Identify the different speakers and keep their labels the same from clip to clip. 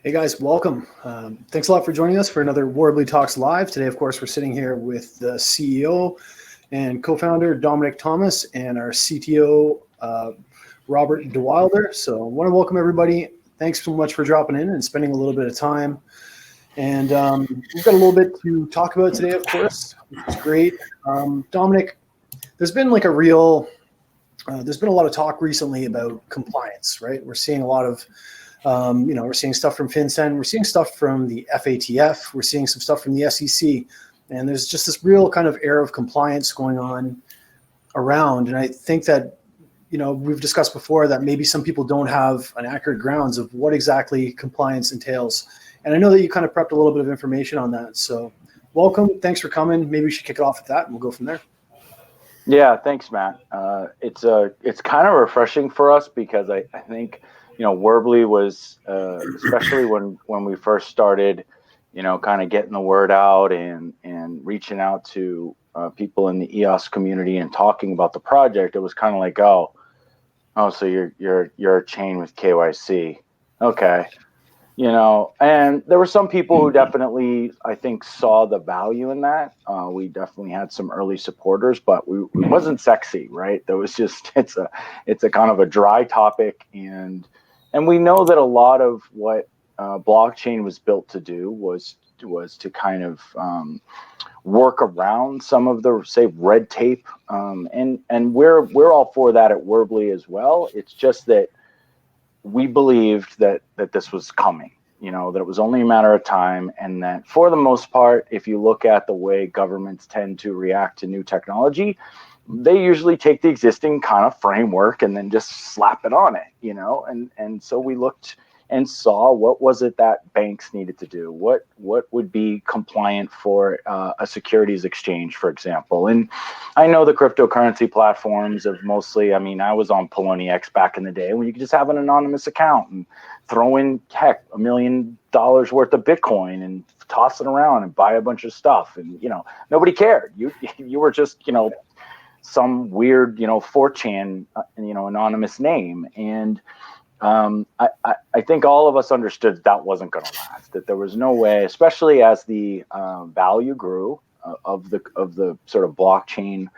Speaker 1: Hey guys, welcome. Thanks a lot for joining us for another WORBLI Talks Live. Today, of course, we're sitting here with the CEO and co-founder Domenic Thomas and our CTO Robert Dewilder. So I want to welcome everybody. Thanks so much for dropping in and spending a little bit of time. And we've got a little bit to talk about today, of course, which is great. Domenic, there's been like there's been a lot of talk recently about compliance, right? We're seeing a lot of we're seeing stuff from FinCEN, we're seeing stuff from the FATF, we're seeing some stuff from the SEC, and there's just this real kind of air of compliance going on around. And I think that, we've discussed before that maybe some people don't have an accurate grounds of what exactly compliance entails. And I know that you kind of prepped a little bit of information on that. So welcome, thanks for coming. Maybe we should kick it off with that and we'll go from there.
Speaker 2: Yeah, thanks, Matt. It's kind of refreshing for us because I think, WORBLI was, especially when we first started, kind of getting the word out and reaching out to people in the EOS community and talking about the project. It was kind of like, oh, so you're a chain with KYC, okay, And there were some people who definitely, I think, saw the value in that. We definitely had some early supporters, but it wasn't sexy, right? There was just it's a kind of a dry topic, and we know that a lot of what blockchain was built to do was to kind of work around some of the, say, red tape, and we're all for that at WORBLI as well. It's just that we believed that this was coming, that it was only a matter of time, and that for the most part, if you look at the way governments tend to react to new technology, they usually take the existing kind of framework and then just slap it on it, and so we looked and saw what was it that banks needed to do, what would be compliant for a securities exchange, for example. And I know the cryptocurrency platforms have mostly, I was on Poloniex back in the day when you could just have an anonymous account and throw in, heck, $1 million worth of Bitcoin and toss it around and buy a bunch of stuff. And, nobody cared. You were just, some weird, 4chan, anonymous name. And I think all of us understood that wasn't going to last, that there was no way, especially as the value grew of the sort of blockchain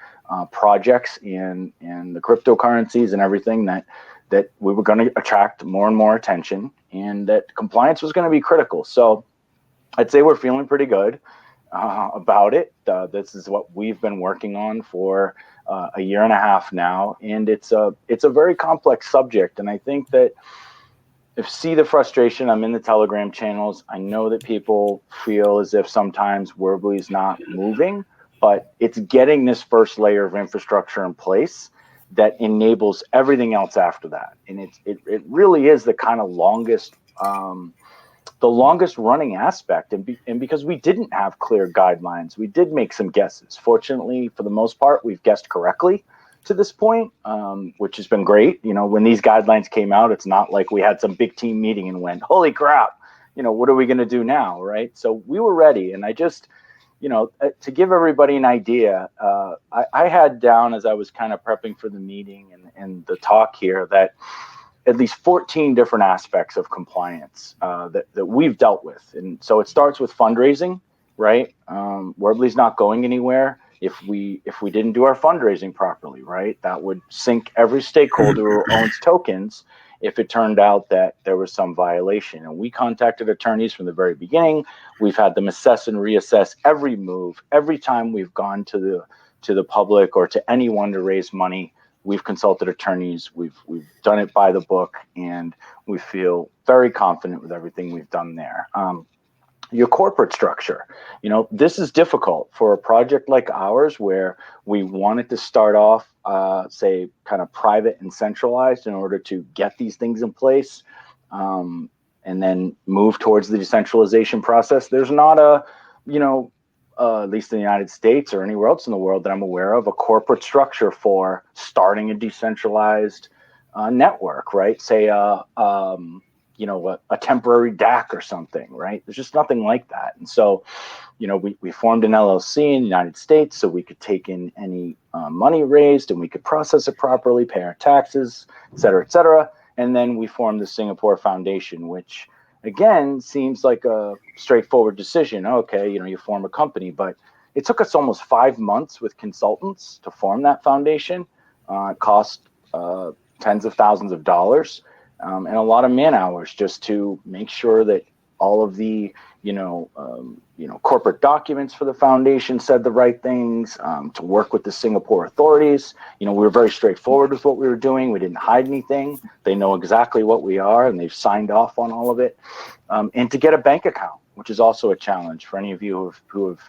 Speaker 2: projects and the cryptocurrencies and everything, that we were going to attract more and more attention, and that compliance was going to be critical. So I'd say we're feeling pretty good about it. This is what we've been working on for a year and a half now, and it's a very complex subject. And I think that see the frustration. I'm in the Telegram channels. I know that people feel as if sometimes WORBLI is not moving, but it's getting this first layer of infrastructure in place that enables everything else after that. And it really is the kind of longest running aspect, and because we didn't have clear guidelines, we did make some guesses. Fortunately, for the most part, we've guessed correctly to this point, which has been great. When these guidelines came out, it's not like we had some big team meeting and went, holy crap, what are we going to do now, right? So we were ready. And I just, to give everybody an idea, I had down, as I was kind of prepping for the meeting and the talk here, that at least 14 different aspects of compliance that we've dealt with. And so it starts with fundraising, right? WORBLI's not going anywhere if we didn't do our fundraising properly, right? That would sink every stakeholder who owns tokens if it turned out that there was some violation. And we contacted attorneys from the very beginning. We've had them assess and reassess every move. Every time we've gone to the public or to anyone to raise money, we've consulted attorneys, we've done it by the book, and we feel very confident with everything we've done there. Your corporate structure, this is difficult for a project like ours, where we wanted to start off, say, kind of private and centralized in order to get these things in place, and then move towards the decentralization process. There's not at least in the United States or anywhere else in the world that I'm aware of, a corporate structure for starting a decentralized network, right? Say a temporary DAC or something, right? There's just nothing like that. And so, we formed an LLC in the United States so we could take in any money raised and we could process it properly, pay our taxes, et cetera, et cetera. And then we formed the Singapore Foundation, which again, seems like a straightforward decision. Okay, you form a company, but it took us almost 5 months with consultants to form that foundation. It cost tens of thousands of dollars and a lot of man hours just to make sure that all of the corporate documents for the foundation said the right things, to work with the Singapore authorities. We were very straightforward with what we were doing. We didn't hide anything. They know exactly what we are, and they've signed off on all of it. And to get a bank account, which is also a challenge for any of you who have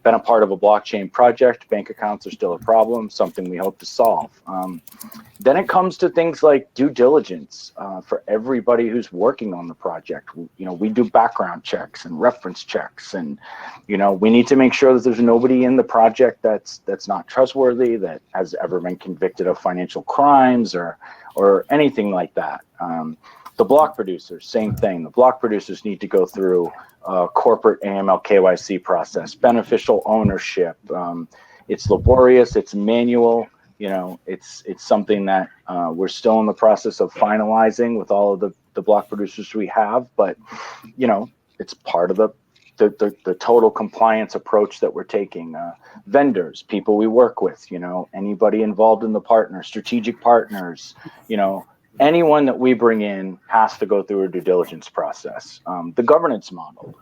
Speaker 2: been a part of a blockchain project. Bank accounts are still a problem, something we hope to solve. Then it comes to things like due diligence for everybody who's working on the project. We do background checks and reference checks, and we need to make sure that there's nobody in the project that's not trustworthy, that has ever been convicted of financial crimes or anything like that. The block producers, same thing. The block producers need to go through a corporate AML KYC process, beneficial ownership. It's laborious, it's manual. It's something that we're still in the process of finalizing with all of the block producers we have, but it's part of the total compliance approach that we're taking. Vendors, people we work with, anybody involved in the partner, strategic partners, anyone that we bring in has to go through a due diligence process. The governance model,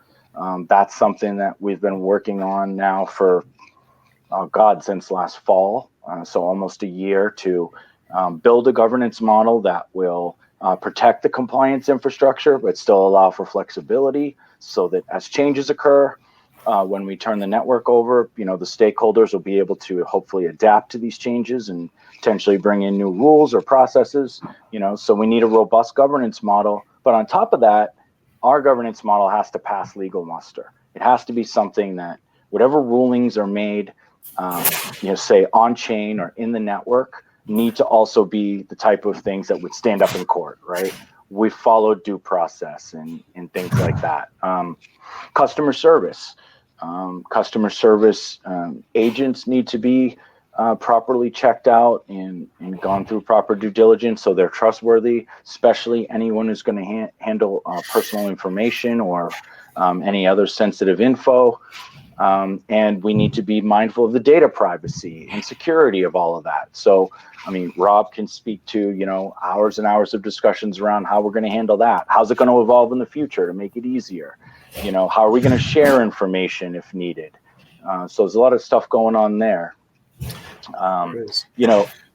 Speaker 2: that's something that we've been working on now for, since last fall. So almost a year to build a governance model that will protect the compliance infrastructure, but still allow for flexibility so that as changes occur, when we turn the network over, the stakeholders will be able to hopefully adapt to these changes and potentially bring in new rules or processes, so we need a robust governance model. But on top of that, our governance model has to pass legal muster. It has to be something that whatever rulings are made, say on chain or in the network, need to also be the type of things that would stand up in court, right? We follow due process and things like that. Customer service. Agents need to be properly checked out and gone through proper due diligence so they're trustworthy, especially anyone who's going to handle personal information or any other sensitive info. And we need to be mindful of the data privacy and security of all of that. So, Rob can speak to, hours and hours of discussions around how we're going to handle that. How's it going to evolve in the future to make it easier? How are we going to share information if needed? So there's a lot of stuff going on there. AML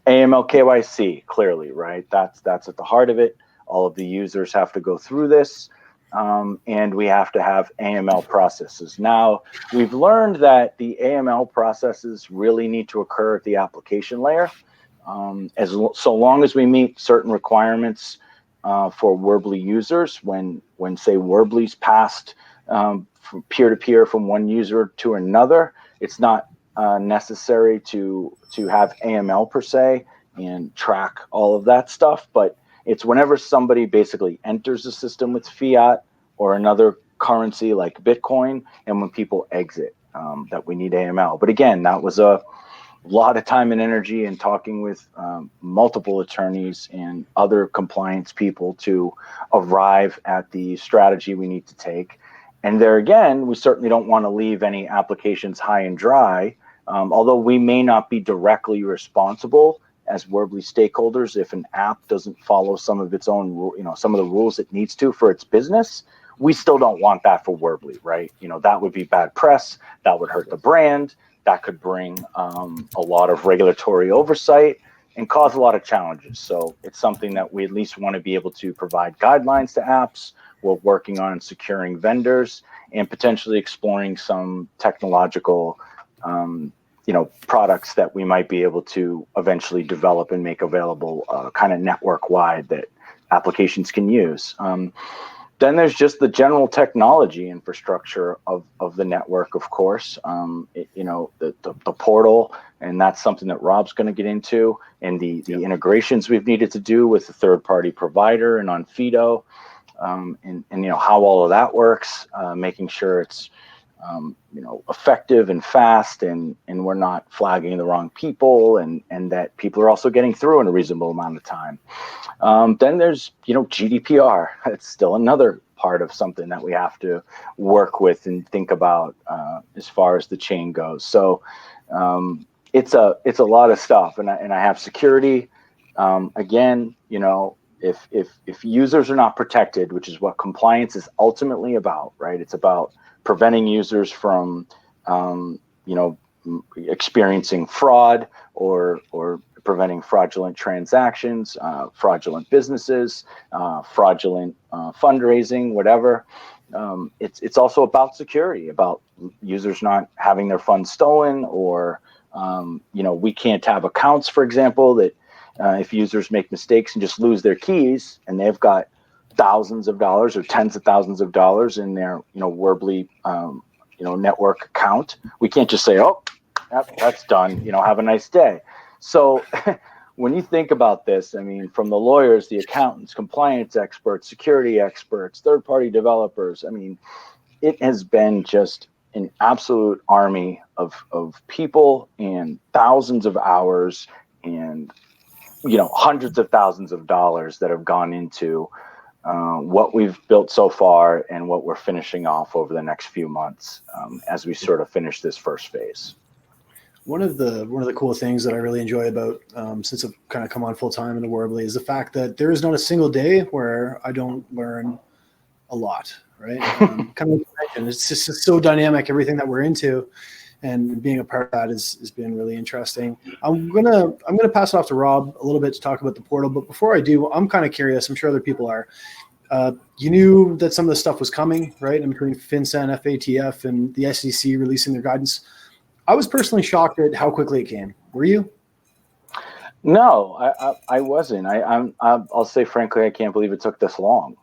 Speaker 2: KYC, clearly, right? That's at the heart of it. All of the users have to go through this. And we have to have AML processes. Now, we've learned that the AML processes really need to occur at the application layer. So long as we meet certain requirements for WORBLI users, when say WORBLI's passed from peer-to-peer from one user to another, it's not necessary to have AML per se and track all of that stuff, but it's whenever somebody basically enters the system with fiat or another currency like Bitcoin, and when people exit, that we need AML. But again, that was a lot of time and energy and talking with multiple attorneys and other compliance people to arrive at the strategy we need to take. And there again, we certainly don't want to leave any applications high and dry, although we may not be directly responsible as WORBLI stakeholders if an app doesn't follow some of its own, some of the rules it needs to for its business. We still don't want that for WORBLI, right? That would be bad press. That would hurt the brand. That could bring a lot of regulatory oversight and cause a lot of challenges. So it's something that we at least want to be able to provide guidelines to apps. We're working on securing vendors and potentially exploring some technological products that we might be able to eventually develop and make available kind of network-wide that applications can use. Then there's just the general technology infrastructure of the network, of course, the portal, and that's something that Rob's going to get into, and the integrations we've needed to do with the third-party provider and on Fido, and how all of that works, making sure it's effective and fast, and we're not flagging the wrong people, and that people are also getting through in a reasonable amount of time. Then there's GDPR. It's still another part of something that we have to work with and think about as far as the chain goes. So it's a lot of stuff, and I have security. Again, if users are not protected, which is what compliance is ultimately about, right? It's about preventing users from, experiencing fraud or preventing fraudulent transactions, fraudulent businesses, fraudulent fundraising, whatever. It's also about security, about users not having their funds stolen, or we can't have accounts, for example, that if users make mistakes and just lose their keys and they've got thousands of dollars or tens of thousands of dollars in their WORBLI network account, we can't just say, oh, that's done, have a nice day. So when you think about this, I mean, from the lawyers, the accountants, compliance experts, security experts, third-party developers, I mean, it has been just an absolute army of people and thousands of hours and hundreds of thousands of dollars that have gone into what we've built so far and what we're finishing off over the next few months as we sort of finish this first phase.
Speaker 1: One of the cool things that I really enjoy about since I've kind of come on full time in the WORBLI is the fact that there is not a single day where I don't learn a lot. Right? Kind of, it's just so dynamic, everything that we're into, and being a part of that has been really interesting. I'm gonna pass it off to Rob a little bit to talk about the portal, but before I do, I'm kind of curious. I'm sure other people are. You knew that some of the stuff was coming, right? In between FinCEN, FATF, and the SEC releasing their guidance. I was personally shocked at how quickly it came. Were you?
Speaker 2: No, I wasn't. I'll say frankly, I can't believe it took this long.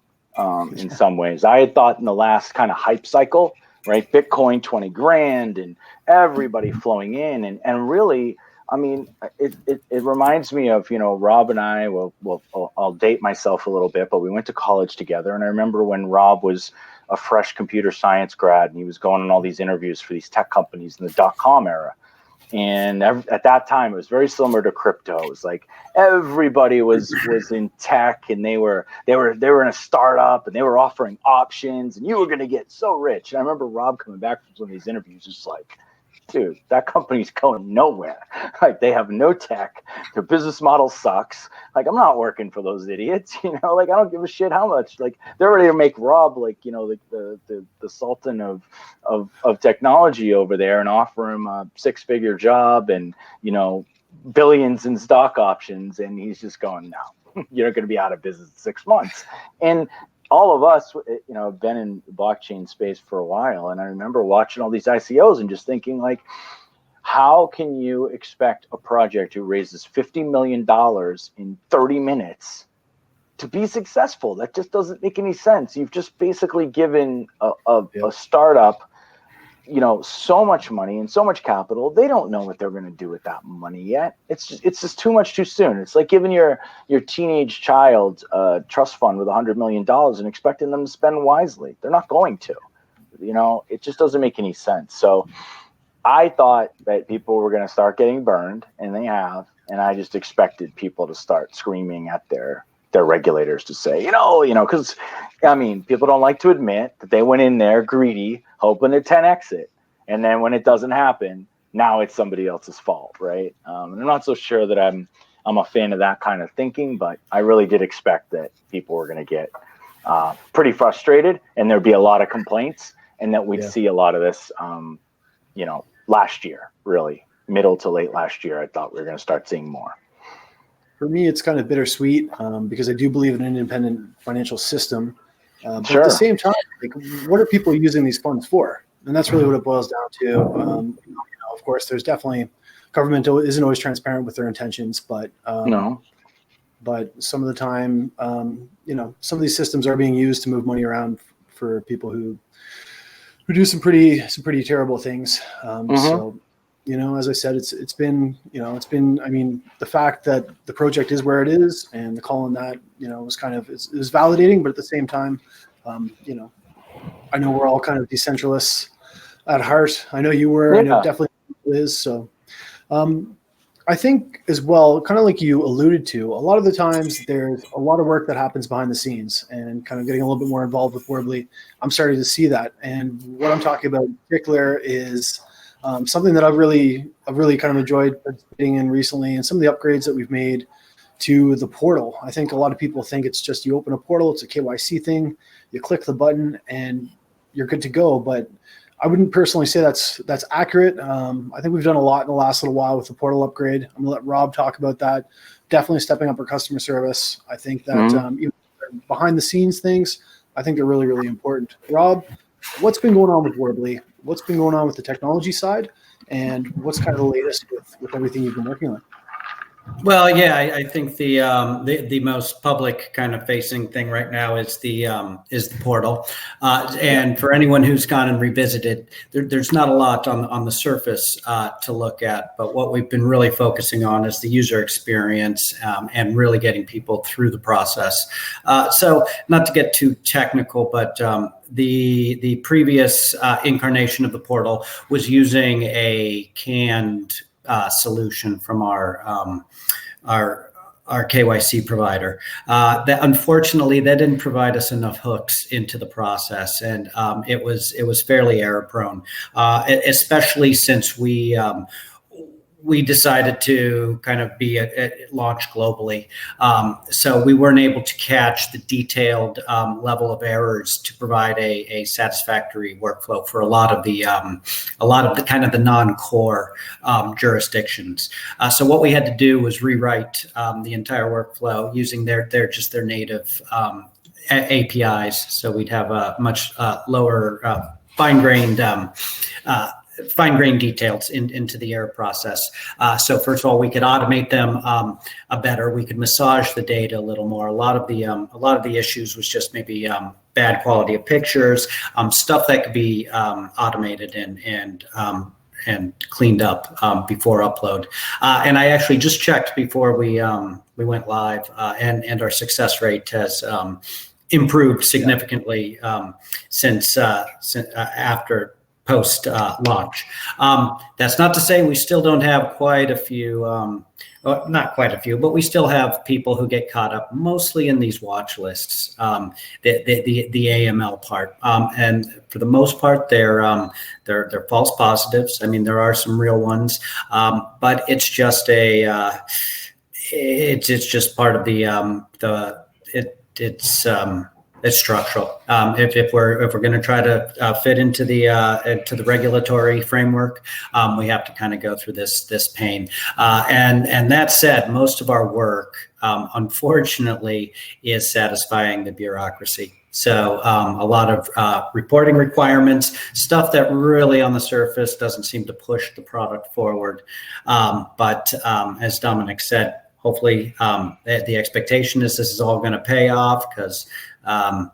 Speaker 2: In some ways, I had thought in the last kind of hype cycle, right? Bitcoin 20 grand and everybody flowing in, and really, I mean, it reminds me of Rob and I. Well, I'll date myself a little bit, but we went to college together, and I remember when Rob was a fresh computer science grad, and he was going on all these interviews for these tech companies in the .com era. And at that time, it was very similar to crypto. It was like everybody was in tech, and they were in a startup, and they were offering options, and you were going to get so rich. And I remember Rob coming back from some of these interviews, just like, dude, that company's going nowhere. Like, they have no tech. Their business model sucks. Like, I'm not working for those idiots, like, I don't give a shit how much. Like, they're ready to make Rob like, the sultan of technology over there, and offer him a 6-figure job and, billions in stock options. And he's just going, no, you're going to be out of business in 6 months. And all of us, have been in the blockchain space for a while. And I remember watching all these ICOs and just thinking, like, how can you expect a project who raises $50 million in 30 minutes to be successful? That just doesn't make any sense. You've just basically given a startup, so much money and so much capital. They don't know what they're going to do with that money yet. It's just too much too soon. It's like giving your teenage child a trust fund with $100 million and expecting them to spend wisely. They're not going to. It just doesn't make any sense. So I thought that people were going to start getting burned, and they have. And I just expected people to start screaming at their regulators to say, because I mean, people don't like to admit that they went in there greedy, hoping to 10x it. And then when it doesn't happen, now it's somebody else's fault, right? And I'm not so sure that I'm a fan of that kind of thinking, but I really did expect that people were going to get pretty frustrated, and there'd be a lot of complaints, and that we'd see a lot of this, last year, really middle to late last year. I thought we were going to start seeing more. For
Speaker 1: me, it's kind of bittersweet because I do believe in an independent financial system. But at the same time, like, what are people using these funds for? And that's really what it boils down to. Of course, there's definitely government isn't always transparent with their intentions, but but some of the time, some of these systems are being used to move money around for people who do some pretty terrible things. So, as I said, it's been, I mean, the fact that the project is where it is and the call on that, was kind of, is validating, but at the same time, I know we're all kind of decentralists at heart. I know you were, I know definitely is. So, I think as well, kind of like you alluded to, a lot of the times there's a lot of work that happens behind the scenes, and kind of getting a little bit more involved with WORBLI, I'm starting to see that. And what I'm talking about in particular is something that I've really kind of enjoyed participating in recently, and some of the upgrades that we've made to the portal. I think a lot of people think it's just you open a portal, it's a KYC thing, you click the button, and you're good to go. But I wouldn't personally say that's accurate. I think we've done a lot in the last little while with the portal upgrade. I'm gonna let Rob talk about that. Definitely stepping up our customer service. I think that even behind the scenes things, I think they're really, really important. Rob, what's been going on with WORBLI? What's been going on with the technology side? And what's kind of the latest with everything you've been working on?
Speaker 3: Well, yeah, I think the most public kind of facing thing right now is the portal, and for anyone who's gone and revisited, there's not a lot on the surface to look at. But what we've been really focusing on is the user experience and really getting people through the process. So, not to get too technical, but the previous incarnation of the portal was using a canned solution from our KYC provider. That unfortunately that didn't provide us enough hooks into the process, and it was fairly error prone, especially since we decided to kind of be launch globally. So we weren't able to catch the detailed level of errors to provide a satisfactory workflow for a lot of the kind of the non-core jurisdictions. So what we had to do was rewrite the entire workflow using their native APIs. So we'd have a much lower fine-grained details into the error process. So first of all, we could automate them better. We could massage the data a little more. A lot of the issues was just maybe bad quality of pictures, stuff that could be automated and cleaned up before upload. And I actually just checked before we went live, and our success rate has improved significantly since after post launch. That's not to say we still don't have quite a few, not quite a few, but we still have people who get caught up mostly in these watch lists, the AML part. And for the most part, they're false positives. I mean, there are some real ones, but it's just it's just part of it's structural. If we're going to try to fit into the regulatory framework, we have to kind of go through this pain. And that said, most of our work, unfortunately, is satisfying the bureaucracy. So a lot of reporting requirements, stuff that really on the surface doesn't seem to push the product forward. But as Domenic said, hopefully the expectation is this is all going to pay off, because I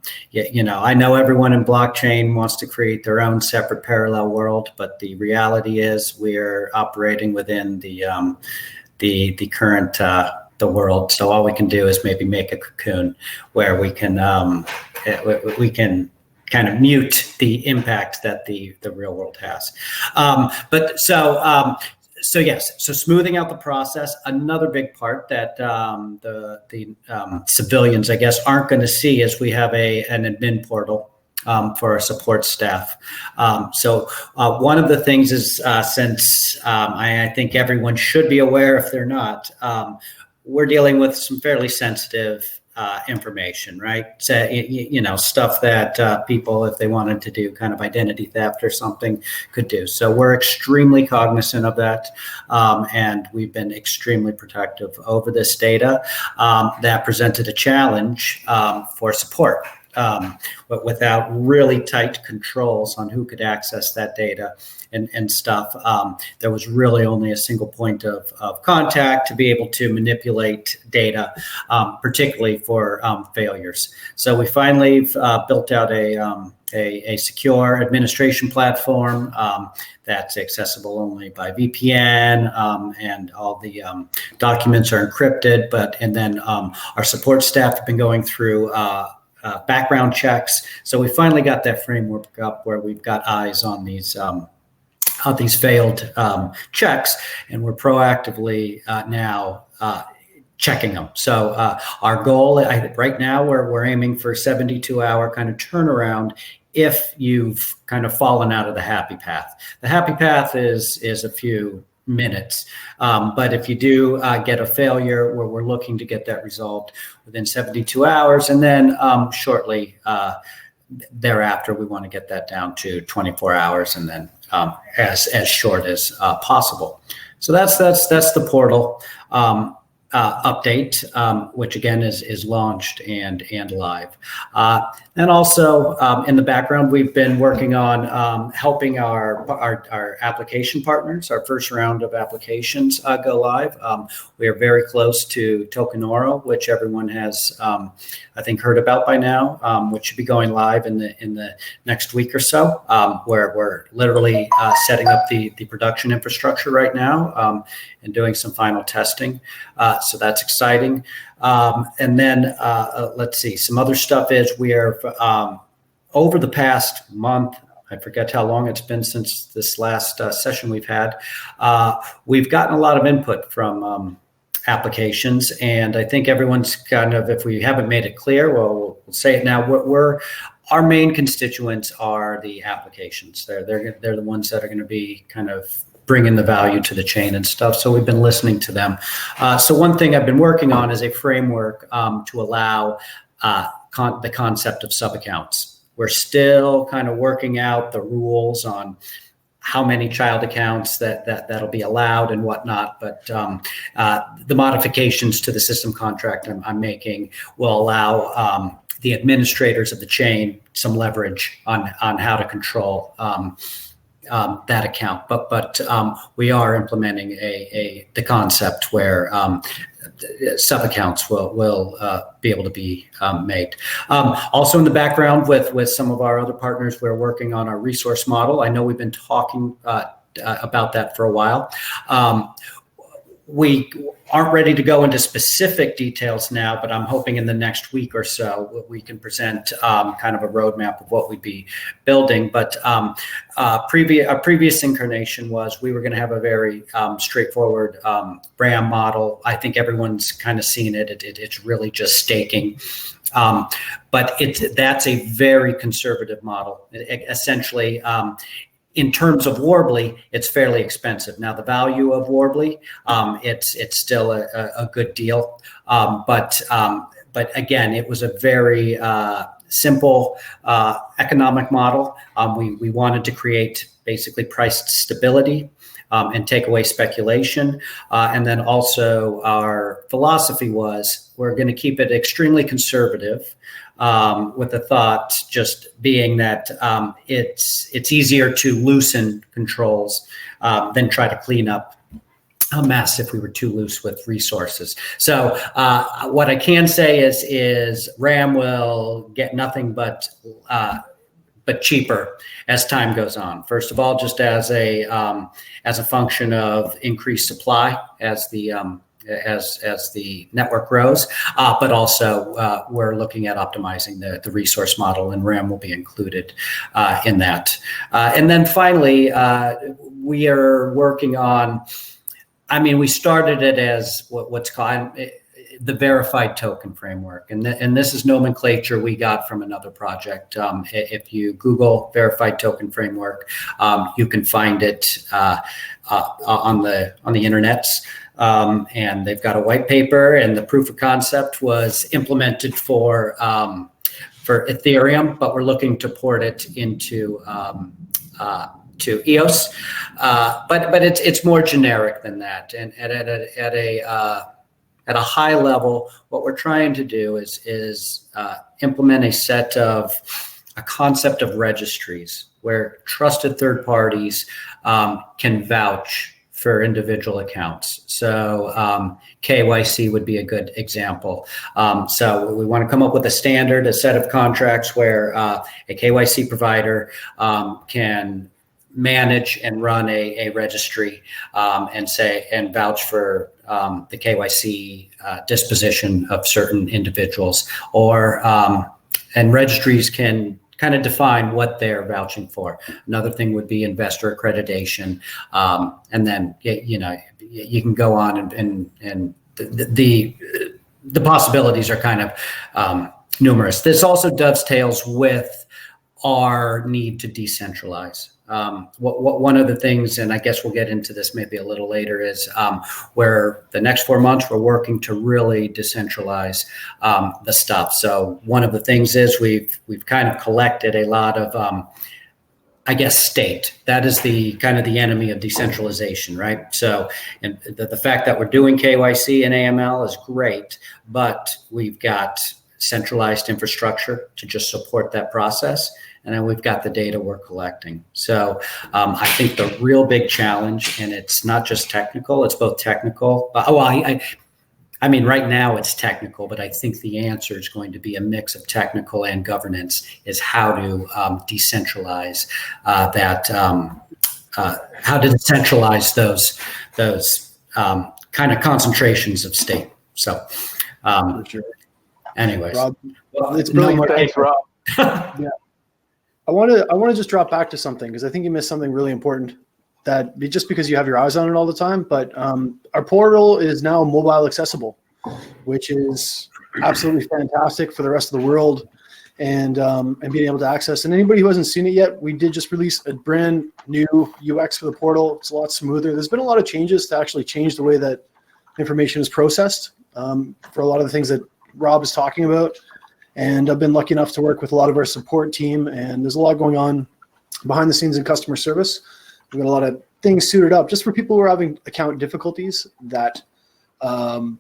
Speaker 3: know everyone in blockchain wants to create their own separate parallel world, but the reality is we're operating within the current the world. So all we can do is maybe make a cocoon where we can kind of mute the impact that the real world has. So yes, so smoothing out the process, another big part that the civilians, I guess, aren't going to see is we have an admin portal for our support staff. So one of the things is, since I think everyone should be aware if they're not, we're dealing with some fairly sensitive information, right? So, stuff that people, if they wanted to do kind of identity theft or something, could do. So we're extremely cognizant of that. And we've been extremely protective over this data. That presented a challenge for support. But without really tight controls on who could access that data and stuff, there was really only a single point of contact to be able to manipulate data, particularly for failures. So we finally built out a secure administration platform that's accessible only by VPN, and all the documents are encrypted. And then our support staff have been going through background checks. So we finally got that framework up where we've got eyes on these these failed checks, and we're proactively now checking them. So our goal right now, we're aiming for 72-hour kind of turnaround if you've kind of fallen out of the happy path. The happy path is a few minutes, but if you do get a failure, we're looking to get that resolved within 72 hours, and then shortly thereafter, we want to get that down to 24 hours, and then as short as possible. So that's the portal update, which again is launched and live. And also in the background, we've been working on helping our application partners, our first round of applications go live. We are very close to Tokenoro, which everyone has, I think, heard about by now, which should be going live in the next week or so, where we're literally setting up the production infrastructure right now and doing some final testing. So that's exciting. And then let's see, some other stuff is we are over the past month, I forget how long it's been since this last session we've had, we've gotten a lot of input from applications, and I think everyone's kind of, if we haven't made it clear, well, we'll say it now. Our main constituents are the applications. They're the ones that are going to be kind of bringing the value to the chain and stuff. So we've been listening to them. So one thing I've been working on is a framework to allow the concept of sub-accounts. We're still kind of working out the rules on how many child accounts that'll be allowed and whatnot. But the modifications to the system contract I'm making will allow the administrators of the chain some leverage on how to control that account, but we are implementing the concept where sub accounts will be able to be made. Also in the background with some of our other partners, we're working on our resource model. I know we've been talking about that for a while. We aren't ready to go into specific details now, but I'm hoping in the next week or so we can present kind of a roadmap of what we'd be building. But our previous incarnation was we were going to have a very straightforward RAM model. I think everyone's kind of seen it. It's really just staking. But that's a very conservative model. Essentially, in terms of WORBLI, it's fairly expensive. Now, the value of WORBLI, it's still a good deal. But again, it was a very simple economic model. We wanted to create basically price stability and take away speculation. And then also our philosophy was we're going to keep it extremely conservative, with the thought just being that it's easier to loosen controls than try to clean up a mess if we were too loose with resources. So what I can say is RAM will get nothing but cheaper as time goes on. First of all, just as a function of increased supply as the network grows, but also we're looking at optimizing the resource model, and RAM will be included in that. And then finally, we are working on, we started it as what's called the verified token framework. And this is nomenclature we got from another project. If you Google verified token framework, you can find it on the internets. And they've got a white paper, and the proof of concept was implemented for Ethereum, but we're looking to port it into to EOS. But it's more generic than that. And at a high level, what we're trying to do is implement a concept of registries where trusted third parties can vouch for individual accounts. So KYC would be a good example. So we want to come up with a standard, a set of contracts where a KYC provider can manage and run a registry and vouch for the KYC disposition of certain individuals, and registries can kind of define what they're vouching for. Another thing would be investor accreditation, and then you can go on and the possibilities are kind of numerous. This also dovetails with our need to decentralize. One of the things, and I guess we'll get into this maybe a little later, is where the next 4 months we're working to really decentralize the stuff. So one of the things is we've kind of collected a lot of state. That is the kind of the enemy of decentralization, right? So, and the fact that we're doing KYC and AML is great, but we've got centralized infrastructure to just support that process. And then we've got the data we're collecting. So I think the real big challenge, and it's not just technical, it's both technical. I mean, right now it's technical, but I think the answer is going to be a mix of technical and governance, is how to decentralize how to decentralize those kind of concentrations of state. So anyways.
Speaker 1: Rob, it's brilliant.
Speaker 2: Thanks, Rob.
Speaker 1: Yeah. I want to just drop back to something, because I think you missed something really important, that just because you have your eyes on it all the time, but our portal is now mobile accessible, which is absolutely fantastic for the rest of the world, and being able to access. And anybody who hasn't seen it yet, we did just release a brand new UX for the portal. It's a lot smoother. There's been a lot of changes to actually change the way that information is processed for a lot of the things that Rob is talking about. And I've been lucky enough to work with a lot of our support team, and there's a lot going on behind the scenes in customer service. We've got a lot of things suited up just for people who are having account difficulties that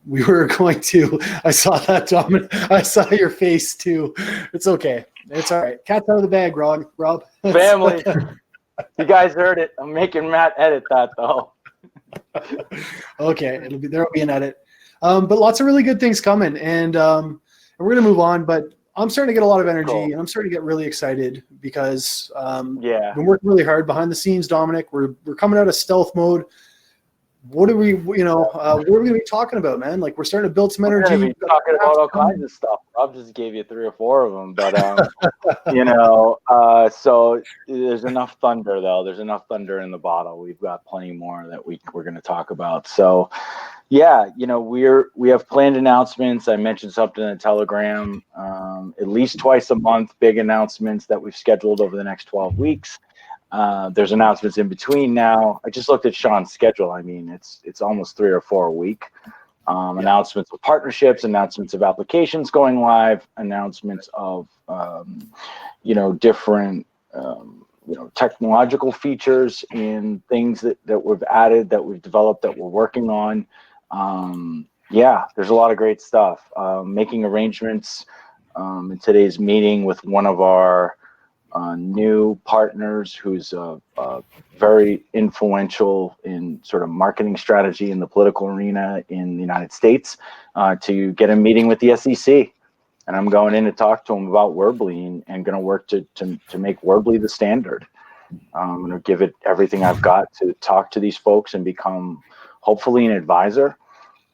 Speaker 1: we were going to. I saw that, Dominic. I saw your face too. It's okay. It's all right. Cat's out of the bag, Rob.
Speaker 2: Family. You guys heard it. I'm making Matt edit that though.
Speaker 1: Okay, there'll be an edit. But lots of really good things coming, and we're going to move on, but I'm starting to get a lot of energy,
Speaker 2: cool.
Speaker 1: And I'm starting to get really excited because
Speaker 2: I've
Speaker 1: been working really hard behind the scenes, Dominic. We're coming out of stealth mode. What are we, what are we going to be talking about, man? Like, we're starting to build some energy.
Speaker 2: We're talking about all kinds of stuff. Rob just gave you 3 or 4 of them, but so there's enough thunder though. There's enough thunder in the bottle. We've got plenty more that we're going to talk about. So yeah, we have planned announcements. I mentioned something in the Telegram, at least twice a month, big announcements that we've scheduled over the next 12 weeks. There's announcements in between now. I just looked at Sean's schedule. I mean, it's almost 3 or 4 a week. Announcements of partnerships, announcements of applications going live, announcements of, different, technological features and things that we've added, that we've developed, that we're working on. There's a lot of great stuff. Making arrangements in today's meeting with one of our new partners who's very influential in sort of marketing strategy in the political arena in the United States, to get a meeting with the SEC. And I'm going in to talk to him about WORBLI and going to work to make WORBLI the standard. I'm going to give it everything I've got to talk to these folks and become hopefully an advisor,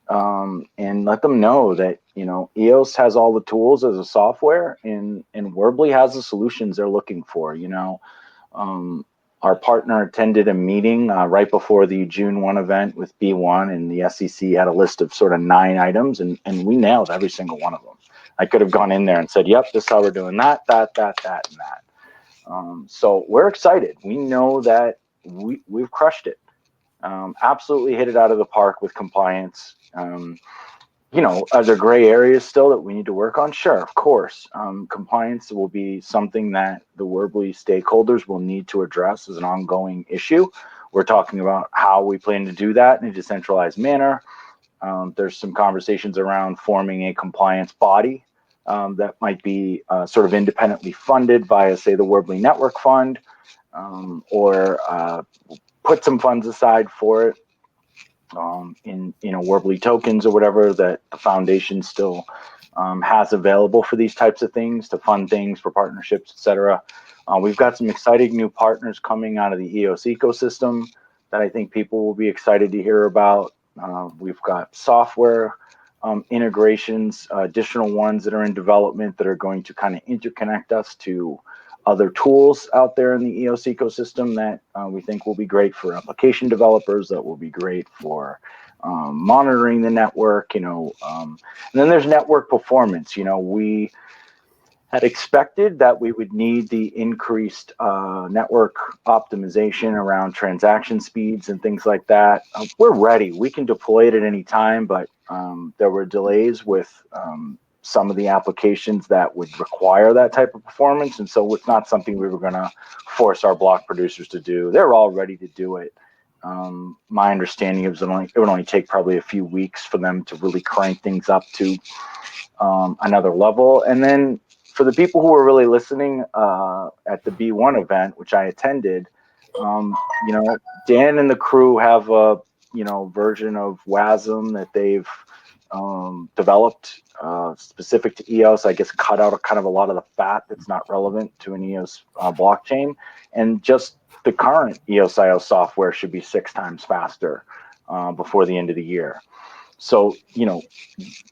Speaker 2: and let them know that, EOS has all the tools as a software, and WORBLI has the solutions they're looking for. Our partner attended a meeting right before the June 1 event with B1, and the SEC had a list of sort of 9 items, and we nailed every single one of them. I could have gone in there and said, yep, this is how we're doing that, and that. So we're excited. We know that we've crushed it. Absolutely hit it out of the park with compliance. Are there gray areas still that we need to work on? Sure, of course. Compliance will be something that the WORBLI stakeholders will need to address as an ongoing issue. We're talking about how we plan to do that in a decentralized manner. There's some conversations around forming a compliance body that might be sort of independently funded via, say, the WORBLI Network Fund, or put some funds aside for it in WORBLI tokens or whatever that the foundation still has available for these types of things, to fund things for partnerships, etc. We've got some exciting new partners coming out of the EOS ecosystem that I think people will be excited to hear about. We've got software integrations, additional ones that are in development that are going to kind of interconnect us to other tools out there in the EOS ecosystem that we think will be great for application developers, that will be great for monitoring the network, and then there's network performance. We had expected that we would need the increased network optimization around transaction speeds and things like that. We're ready. We can deploy it at any time, but there were delays with some of the applications that would require that type of performance. And so it's not something we were going to force our block producers to do. They're all ready to do it. My understanding is it would only take probably a few weeks for them to really crank things up to another level. And then for the people who were really listening at the B1 event, which I attended, Dan and the crew have a version of WASM that they've developed specific to EOS. I guess cut out kind of a lot of the fat that's not relevant to an EOS blockchain, and just the current EOSIO software should be 6 times faster before the end of the year. So,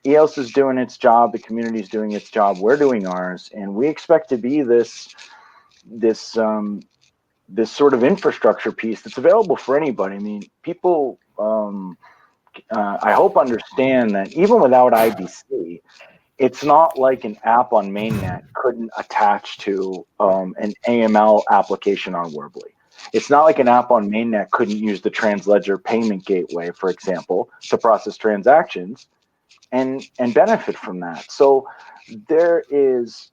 Speaker 2: EOS is doing its job, the community is doing its job, we're doing ours, and we expect to be this sort of infrastructure piece that's available for anybody. I mean, people, I hope, understand that even without IBC, it's not like an app on mainnet couldn't attach to an AML application on WORBLI. It's not like an app on mainnet couldn't use the Transledger payment gateway, for example, to process transactions and benefit from that. So there is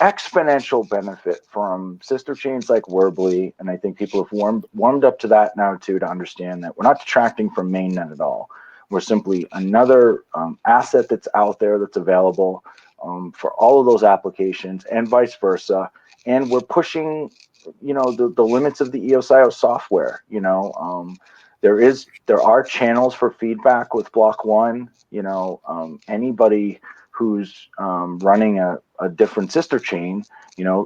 Speaker 2: exponential benefit from sister chains like WORBLI, and I think people have warmed up to that now too, to understand that we're not detracting from mainnet at all. We're simply another asset that's out there that's available for all of those applications and vice versa. And we're pushing the limits of the EOSIO software. There are channels for feedback with Block One. Anybody who's running a different sister chain,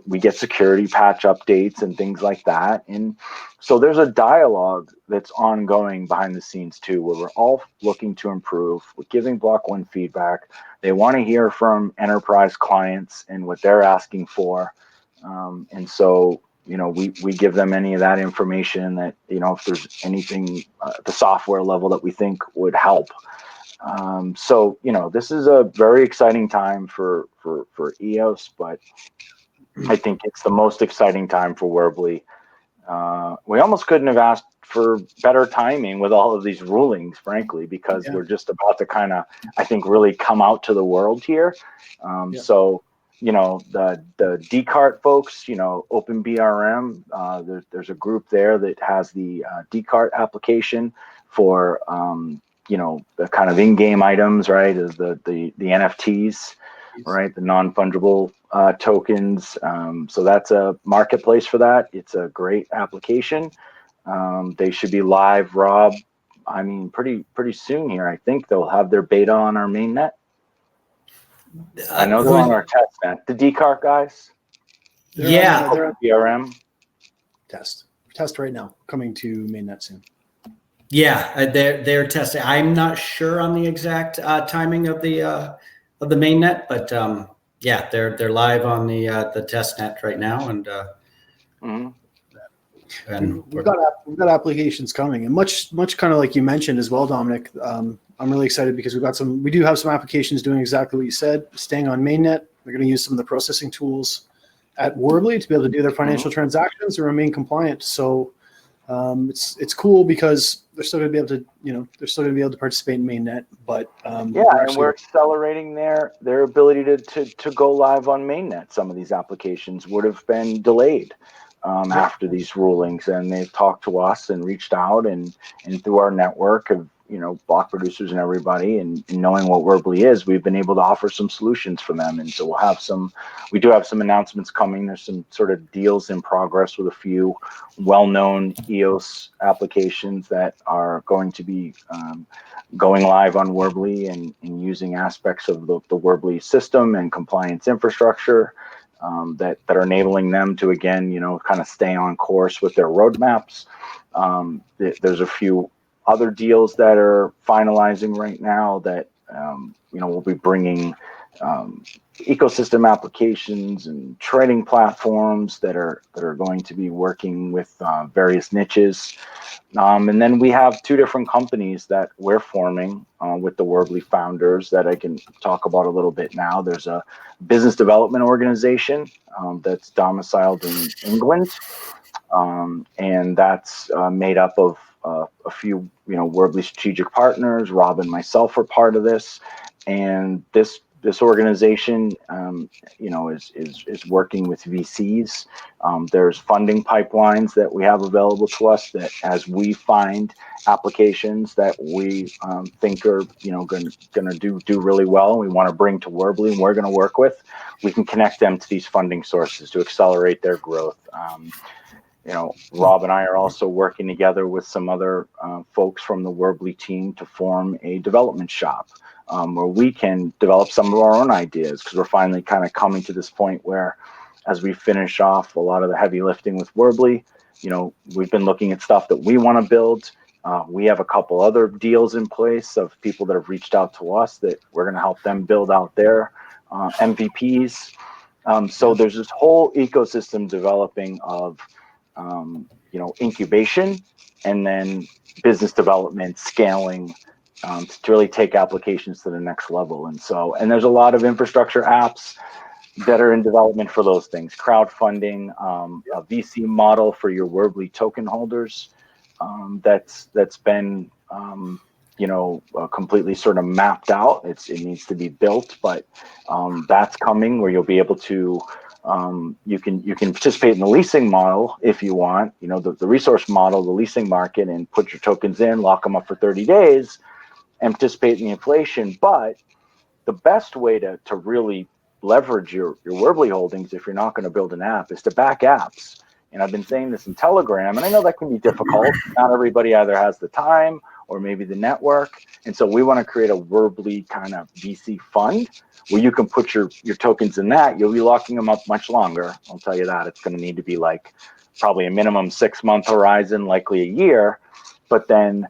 Speaker 2: we get security patch updates and things like that. And so there's a dialogue that's ongoing behind the scenes too, where we're all looking to improve. We're giving Block One feedback. They want to hear from enterprise clients and what they're asking for. And so, we give them any of that information that, if there's anything at the software level that we think would help. So, this is a very exciting time for EOS, but I think it's the most exciting time for WORBLI. We almost couldn't have asked for better timing with all of these rulings, frankly, because we're just about to kind of, I think, really come out to the world here. So, the Descartes folks, OpenBRM, there's a group there that has the Descartes application for, the kind of in-game items, right? The NFTs, right? The non-fungible tokens. So that's a marketplace for that. It's a great application. They should be live, Rob. I mean, pretty soon here. I think they'll have their beta on our mainnet. I know they're on our test net. The Descartes guys.
Speaker 1: They're on
Speaker 2: BRM
Speaker 1: test right now, coming to mainnet soon.
Speaker 3: Yeah, they're testing. I'm not sure on the exact timing of the mainnet, but they're live on the test net right now, and and
Speaker 1: we've got applications coming, and much kind of like you mentioned as well, Dominic. I'm really excited because we do have some applications doing exactly what you said, staying on mainnet. They're going to use some of the processing tools at WORBLI to be able to do their financial transactions and remain compliant. So it's cool because they're still going to be able to participate in mainnet, but
Speaker 2: and we're accelerating their ability to go live on mainnet. Some of these applications would have been delayed after these rulings, and they've talked to us and reached out and through our network of block producers and everybody, and knowing what WORBLI is, we've been able to offer some solutions for them. And so we do have some announcements coming. There's some sort of deals in progress with a few well-known EOS applications that are going to be going live on WORBLI and using aspects of the WORBLI system and compliance infrastructure that are enabling them to, again, kind of stay on course with their roadmaps. There's a few other deals that are finalizing right now that we'll be bringing ecosystem applications and trading platforms that are going to be working with various niches. And then we have 2 different companies that we're forming with the WORBLI founders that I can talk about a little bit now. There's a business development organization that's domiciled in England, and that's made up of a few, WORBLI strategic partners. Rob and myself are part of this, and this organization, is working with VCs. There's funding pipelines that we have available to us that, as we find applications that we think are, going to do really well, and we want to bring to WORBLI, and we're going to work with, we can connect them to these funding sources to accelerate their growth. Rob and I are also working together with some other folks from the WORBLI team to form a development shop where we can develop some of our own ideas, because we're finally kind of coming to this point where, as we finish off a lot of the heavy lifting with WORBLI, we've been looking at stuff that we want to build. We have a couple other deals in place of people that have reached out to us that we're going to help them build out their MVPs. So there's this whole ecosystem developing of incubation, and then business development, scaling, to really take applications to the next level. And there's a lot of infrastructure apps that are in development for those things. Crowdfunding, a VC model for your WORBLI token holders, that's been completely sort of mapped out. It needs to be built, but that's coming, where you'll be able to you can participate in the leasing model if you want, the resource model, the leasing market, and put your tokens in, lock them up for 30 days and participate in the inflation. But the best way to really leverage your WORBLI holdings, if you're not going to build an app, is to back apps. And I've been saying this in Telegram, and I know that can be difficult. Not everybody either has the time or maybe the network. And so we want to create a WORBLI kind of VC fund where you can put your tokens in that. You'll be locking them up much longer. I'll tell you that. It's going to need to be like probably a minimum 6-month horizon, likely a year. But then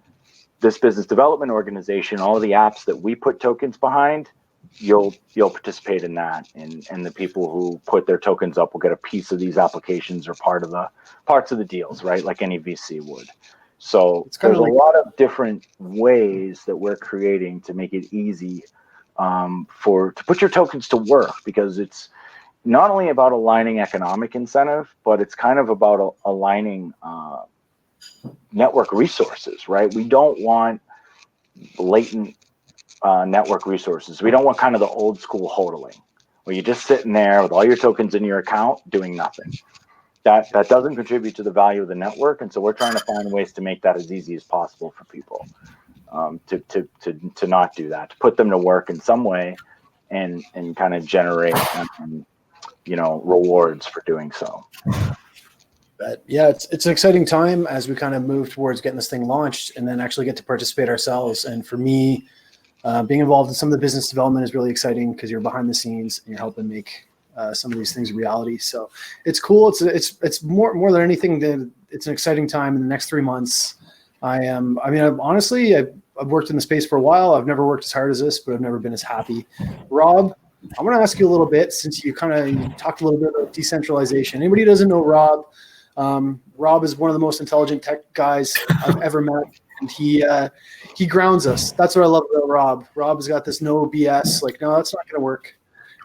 Speaker 2: this business development organization, all of the apps that we put tokens behind, you'll participate in that, and the people who put their tokens up will get a piece of these applications or parts of the deals, right? Like any VC would. So there's a lot of different ways that we're creating to make it easy to put your tokens to work, because it's not only about aligning economic incentive, but it's kind of about aligning network resources, right? We don't want latent network resources. We don't want kind of the old school hodling, where you're just sitting there with all your tokens in your account doing nothing. That doesn't contribute to the value of the network, and so we're trying to find ways to make that as easy as possible for people, to not do that, to put them to work in some way, and kind of generate rewards for doing so.
Speaker 1: But yeah, it's an exciting time as we kind of move towards getting this thing launched and then actually get to participate ourselves. And for me, being involved in some of the business development is really exciting, because you're behind the scenes and you're helping make some of these things a reality. So it's cool. It's more than anything, it's an exciting time in the next 3 months. Honestly, I've worked in the space for a while. I've never worked as hard as this, but I've never been as happy. Rob, I want to ask you a little bit, since you talked a little bit about decentralization. Anybody who doesn't know Rob, Rob is one of the most intelligent tech guys I've ever met. And he grounds us. That's what I love about Rob. Rob has got this no BS, like, no, that's not going to work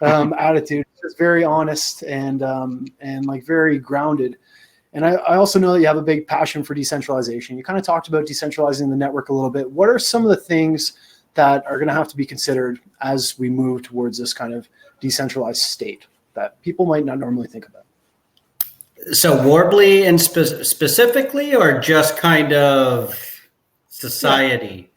Speaker 1: attitude. It's very honest and like very grounded. And I also know that you have a big passion for decentralization. You kind of talked about decentralizing the network a little bit. What are some of the things that are going to have to be considered as we move towards this kind of decentralized state that people might not normally think about?
Speaker 3: So WORBLI and specifically, or just kind of society?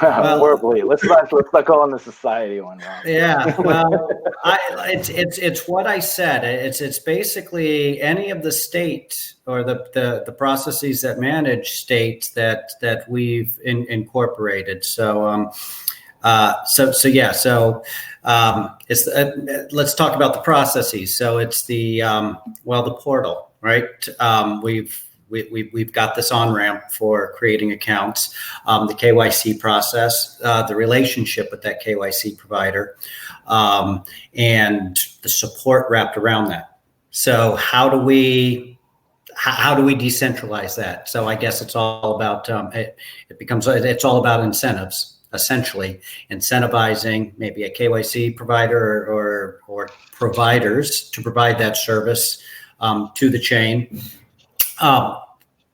Speaker 2: Well, WORBLI. Let's not go on the society one. Rob.
Speaker 3: Yeah, well, it's what I said. It's basically any of the state or the processes that manage states that we've incorporated. So it's let's talk about the processes. So it's the portal, right? We've got this on-ramp for creating accounts, the KYC process, the relationship with that KYC provider, and the support wrapped around that. So how do we decentralize that? So I guess it's all about it's all about incentives, essentially incentivizing maybe a KYC provider or providers to provide that service to the chain.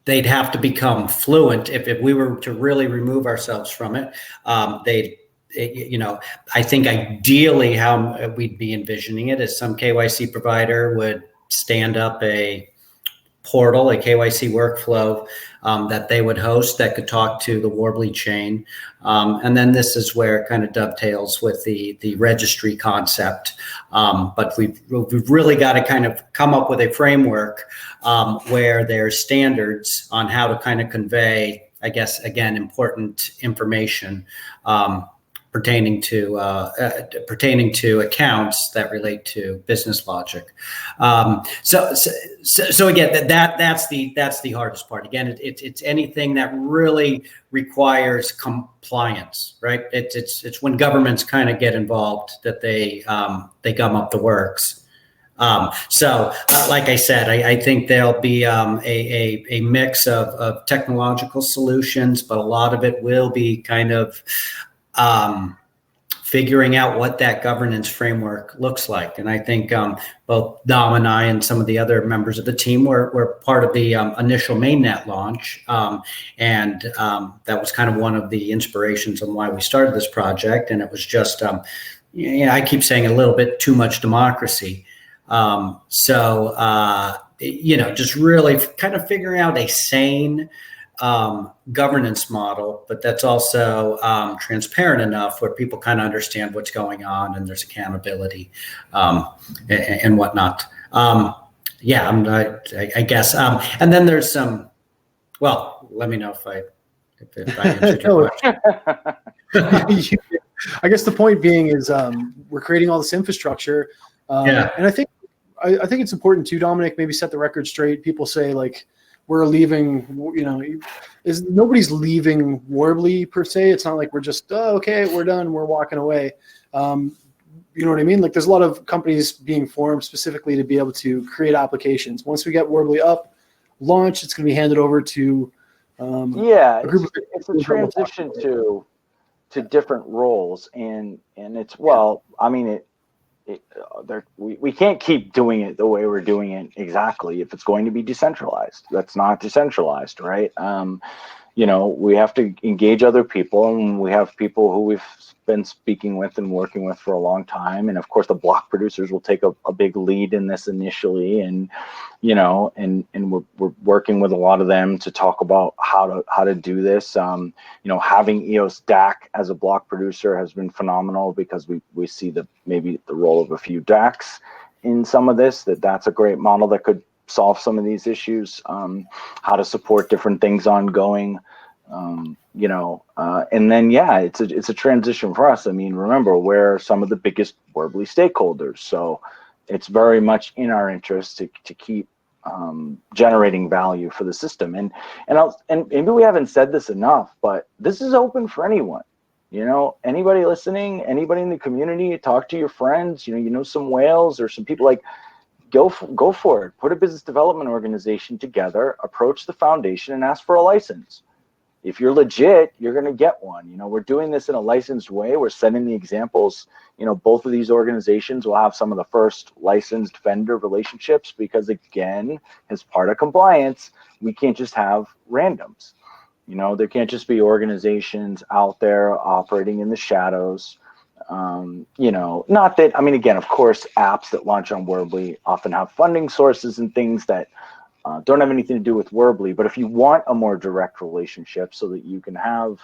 Speaker 3: They'd have to become fluent if we were to really remove ourselves from it. I think ideally how we'd be envisioning it is some KYC provider would stand up a portal, a KYC workflow that they would host that could talk to the WORBLI chain. And then this is where it kind of dovetails with the registry concept. But we've really got to kind of come up with a framework where there's standards on how to kind of convey, I guess, again, important information pertaining to accounts that relate to business logic. So again, that's the hardest part. Again, it's anything that really requires compliance, right? It's when governments kind of get involved that they gum up the works. So like I said, I think there'll be a mix of technological solutions, but a lot of it will be kind of figuring out what that governance framework looks like. And I think both Dom and I and some of the other members of the team were part of the initial mainnet launch. And that was kind of one of the inspirations on why we started this project. And it was just, I keep saying a little bit too much democracy. Just really kind of figuring out a sane governance model, but that's also transparent enough where people kind of understand what's going on and there's accountability and whatnot. I guess. And then there's some. Well, let me know if I answered your question.
Speaker 1: I guess the point being is we're creating all this infrastructure, and I think it's important too, Domenic. Maybe set the record straight. People say like, we're leaving, nobody's leaving WORBLI per se. It's not like we're just, okay, we're done, we're walking away. You know what I mean? Like there's a lot of companies being formed specifically to be able to create applications. Once we get WORBLI up, launched, it's going to be handed over to a group
Speaker 2: it's a transition to different roles. And it's, well, I mean, we can't keep doing it the way we're doing it exactly if it's going to be decentralized. That's not decentralized, right? We have to engage other people, and we have people who we've been speaking with and working with for a long time. And of course, the block producers will take a big lead in this initially, and we're working with a lot of them to talk about how to do this. Having EOS DAC as a block producer has been phenomenal because we see maybe the role of a few DACs in some of this. That's a great model that could solve some of these issues. How to support different things ongoing. And then it's a transition for us. I mean, remember, we're some of the biggest WORBLI stakeholders, so it's very much in our interest to keep generating value for the system. And maybe we haven't said this enough, but this is open for anyone. Anybody listening, anybody in the community, talk to your friends. Some whales or some people, like go for it. Put a business development organization together, approach the foundation, and ask for a license. If you're legit, you're going to get one. We're doing this in a licensed way. We're setting the examples. Both of these organizations will have some of the first licensed vendor relationships because, again, as part of compliance, we can't just have randoms. There can't just be organizations out there operating in the shadows. Not that, I mean, again, of course, apps that launch on WORBLI often have funding sources and things that don't have anything to do with WORBLI. But if you want a more direct relationship so that you can have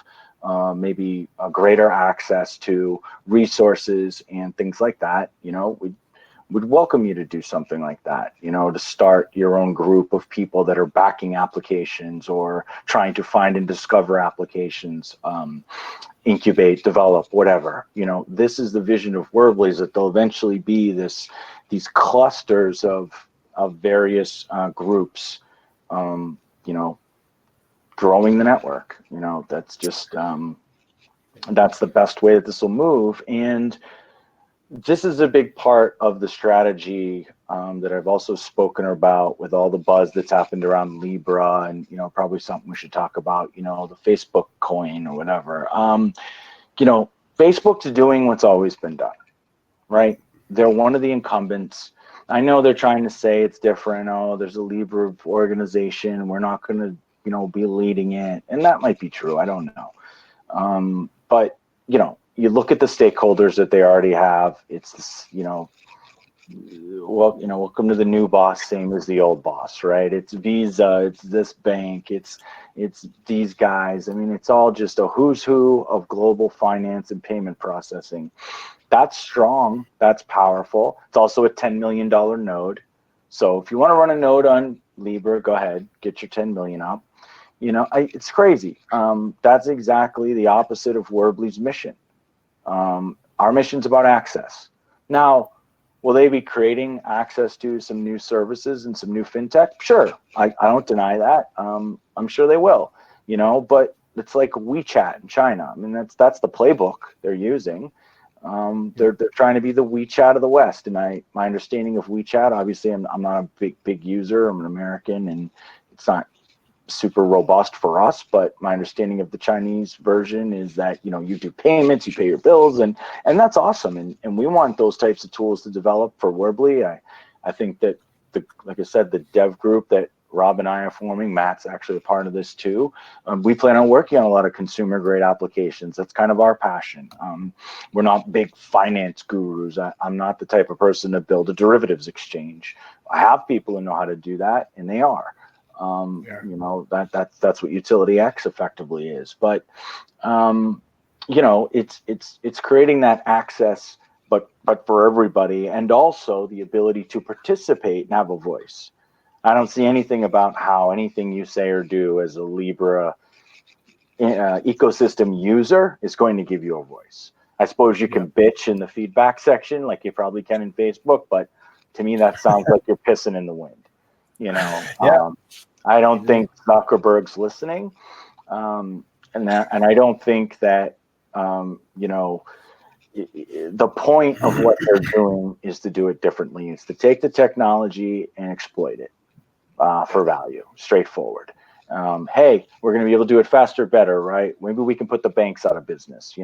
Speaker 2: maybe a greater access to resources and things like that, we'd welcome you to do something like that, to start your own group of people that are backing applications or trying to find and discover applications, incubate, develop, whatever. This is the vision of WORBLI, is that there'll eventually be these clusters of various groups, growing the network. That's just, that's the best way that this will move. And this is a big part of the strategy that I've also spoken about with all the buzz that's happened around Libra, and probably something we should talk about. The Facebook coin or whatever. Facebook's doing what's always been done, right? They're one of the incumbents. I know they're trying to say it's different. Oh, there's a Libra organization. We're not going to, be leading it, and that might be true. I don't know. But you look at the stakeholders that they already have. It's this, welcome to the new boss, same as the old boss, right? It's Visa, it's this bank, it's these guys. I mean, it's all just a who's who of global finance and payment processing. That's strong. That's powerful. It's also a $10 million node. So if you want to run a node on Libra, go ahead, get your 10 million up. It's crazy. That's exactly the opposite of WORBLI's mission. Our mission's about access. Now, will they be creating access to some new services and some new fintech? Sure, I don't deny that. I'm sure they will. But it's like WeChat in China. I mean, that's the playbook they're using. They're trying to be the WeChat of the West, and my understanding of WeChat, obviously, I'm not a big user. I'm an American, and it's not super robust for us, but my understanding of the Chinese version is that you do payments, you pay your bills, and that's awesome, and we want those types of tools to develop for WORBLI. I think that like I said, the dev group that Rob and I are forming, Matt's actually a part of this too. We plan on working on a lot of consumer grade applications. That's kind of our passion. We're not big finance gurus. I'm not the type of person to build a derivatives exchange. I have people who know how to do that, and they are. That's what Utility X effectively is. But it's creating that access, but for everybody, and also the ability to participate and have a voice. I don't see anything about how anything you say or do as a Libra ecosystem user is going to give you a voice. I suppose you can bitch in the feedback section like you probably can in Facebook, but to me that sounds like you're pissing in the wind. I don't think Zuckerberg's listening, and I don't think that the point of what they're doing is to do it differently. It's to take the technology and exploit it for value, straightforward. Hey, we're going to be able to do it faster, better, right? Maybe we can put the banks out of business.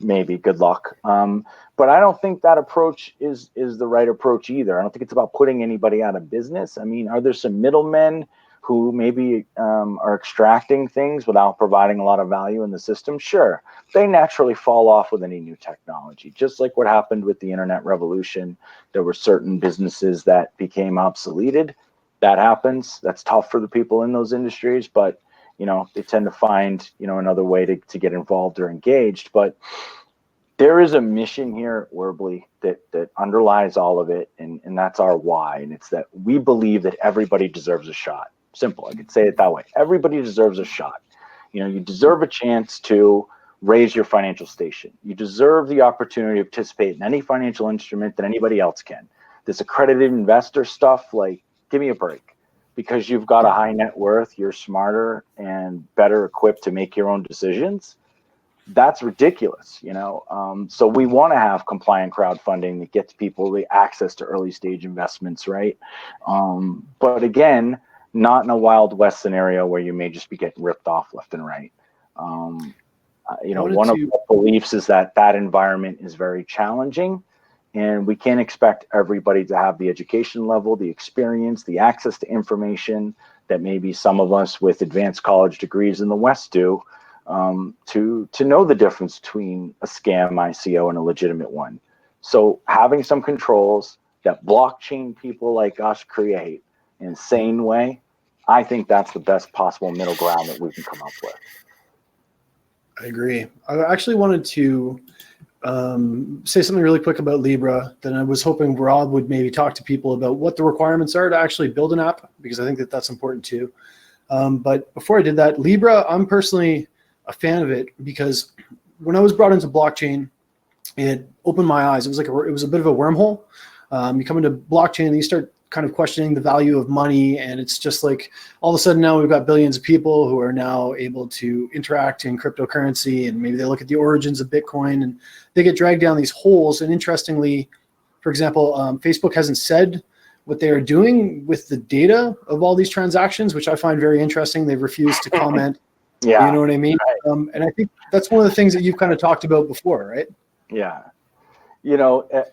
Speaker 2: Maybe. Good luck. But I don't think that approach is the right approach either. I don't think it's about putting anybody out of business. I mean, are there some middlemen who maybe are extracting things without providing a lot of value in the system? Sure. They naturally fall off with any new technology. Just like what happened with the internet revolution, there were certain businesses that became obsoleted. That happens. That's tough for the people in those industries, but they tend to find, another way to get involved or engaged. But there is a mission here at WORBLI that underlies all of it, and that's our why. And it's that we believe that everybody deserves a shot. Simple. I could say it that way. Everybody deserves a shot. You deserve a chance to raise your financial station. You deserve the opportunity to participate in any financial instrument that anybody else can. This accredited investor stuff, like, give me a break. Because you've got a high net worth, you're smarter and better equipped to make your own decisions. That's ridiculous, So we want to have compliant crowdfunding that gets people the access to early stage investments, right? But again, not in a Wild West scenario where you may just be getting ripped off left and right. One of our beliefs is that environment is very challenging. And we can't expect everybody to have the education level, the experience, the access to information that maybe some of us with advanced college degrees in the West do, to know the difference between a scam ICO and a legitimate one. So having some controls that blockchain people like us create in a sane way, I think that's the best possible middle ground that we can come up with.
Speaker 1: I agree. I actually wanted to say something really quick about Libra. Then I was hoping Rob would maybe talk to people about what the requirements are to actually build an app, because I think that that's important too. But before I did that, Libra, I'm personally a fan of it because when I was brought into blockchain, it opened my eyes. It was a bit of a wormhole. You come into blockchain and you start kind of questioning the value of money. And it's just like all of a sudden now we've got billions of people who are now able to interact in cryptocurrency, and maybe they look at the origins of Bitcoin and they get dragged down these holes. And interestingly, for example, Facebook hasn't said what they are doing with the data of all these transactions, which I find very interesting. They've refused to comment.
Speaker 2: Yeah.
Speaker 1: You know what I mean? Right. And I think that's one of the things that you've kind of talked about before, right?
Speaker 2: Yeah.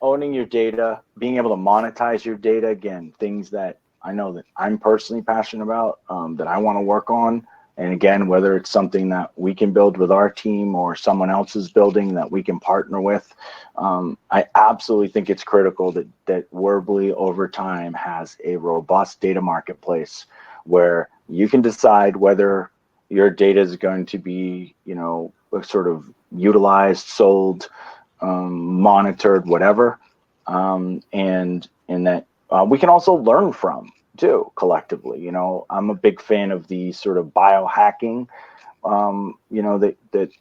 Speaker 2: Owning your data, being able to monetize your data, again, things that I know that I'm personally passionate about, that I want to work on. And again, whether it's something that we can build with our team or someone else is building that we can partner with, I absolutely think it's critical that WORBLI over time has a robust data marketplace where you can decide whether your data is going to be, sort of utilized, sold, monitored, whatever, and that we can also learn from too collectively. I'm a big fan of the sort of biohacking,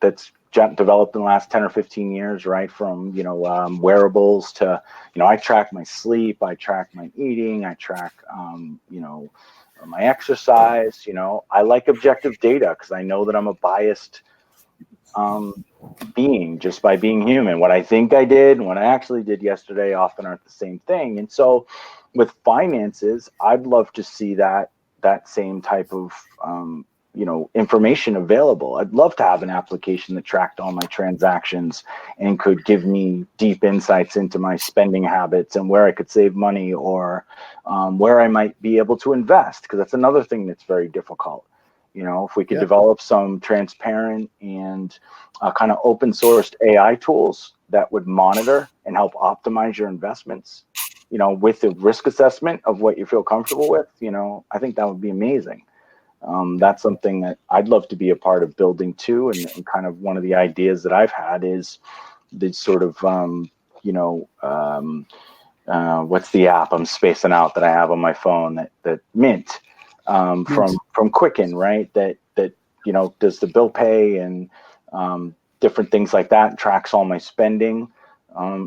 Speaker 2: that's developed in the last 10 or 15 years, right? From wearables to I track my sleep, I track my eating, I track my exercise. I like objective data because I know that I'm a biased being just by being human. What I think I did and what I actually did yesterday often aren't the same thing. And so with finances, I'd love to see that same type of information available. I'd love to have an application that tracked all my transactions and could give me deep insights into my spending habits and where I could save money, or where I might be able to invest, because that's another thing that's very difficult. If we could develop some transparent and kind of open sourced AI tools that would monitor and help optimize your investments, with the risk assessment of what you feel comfortable with, I think that would be amazing. That's something that I'd love to be a part of building too. And kind of one of the ideas that I've had is the sort of, what's the app I'm spacing out that I have on my phone, that Mint. From Quicken, right? That does the bill pay and different things like that, tracks all my spending.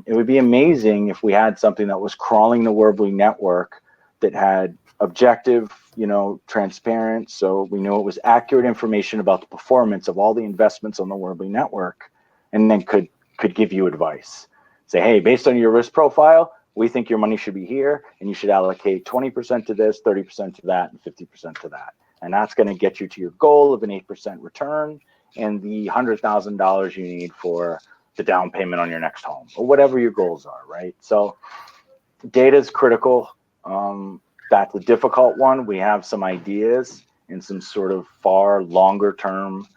Speaker 2: It would be amazing if we had something that was crawling the WORBLI network that had objective, transparent, so we know it was accurate information about the performance of all the investments on the WORBLI network, and then could give you advice. Say, hey, based on your risk profile, we think your money should be here, and you should allocate 20% to this, 30% to that, and 50% to that. And that's going to get you to your goal of an 8% return and the $100,000 you need for the down payment on your next home, or whatever your goals are, right? So data is critical. That's a difficult one. We have some ideas and some sort of far longer term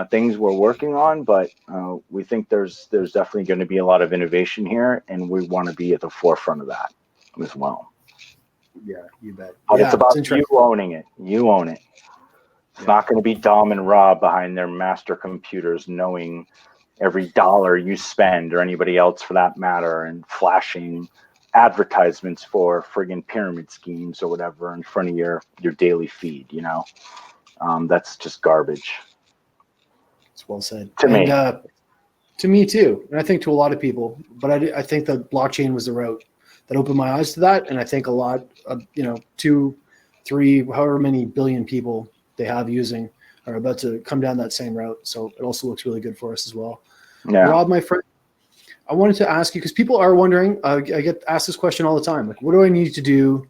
Speaker 2: things we're working on, but we think there's definitely going to be a lot of innovation here, and we want to be at the forefront of that as well.
Speaker 1: Yeah, you bet.
Speaker 2: But it's about you owning it. You own it. It's not going to be Dom and Rob behind their master computers knowing every dollar you spend, or anybody else for that matter, and flashing advertisements for friggin' pyramid schemes or whatever in front of your daily feed. That's just garbage.
Speaker 1: It's well said.
Speaker 2: To me.
Speaker 1: To me too, and I think to a lot of people. But I think that blockchain was the route that opened my eyes to that, and I think a lot of 2, 3, however many billion people they have using are about to come down that same route. So it also looks really good for us as well. Yeah. Rob, my friend, I wanted to ask you, because people are wondering. I get asked this question all the time. Like, what do I need to do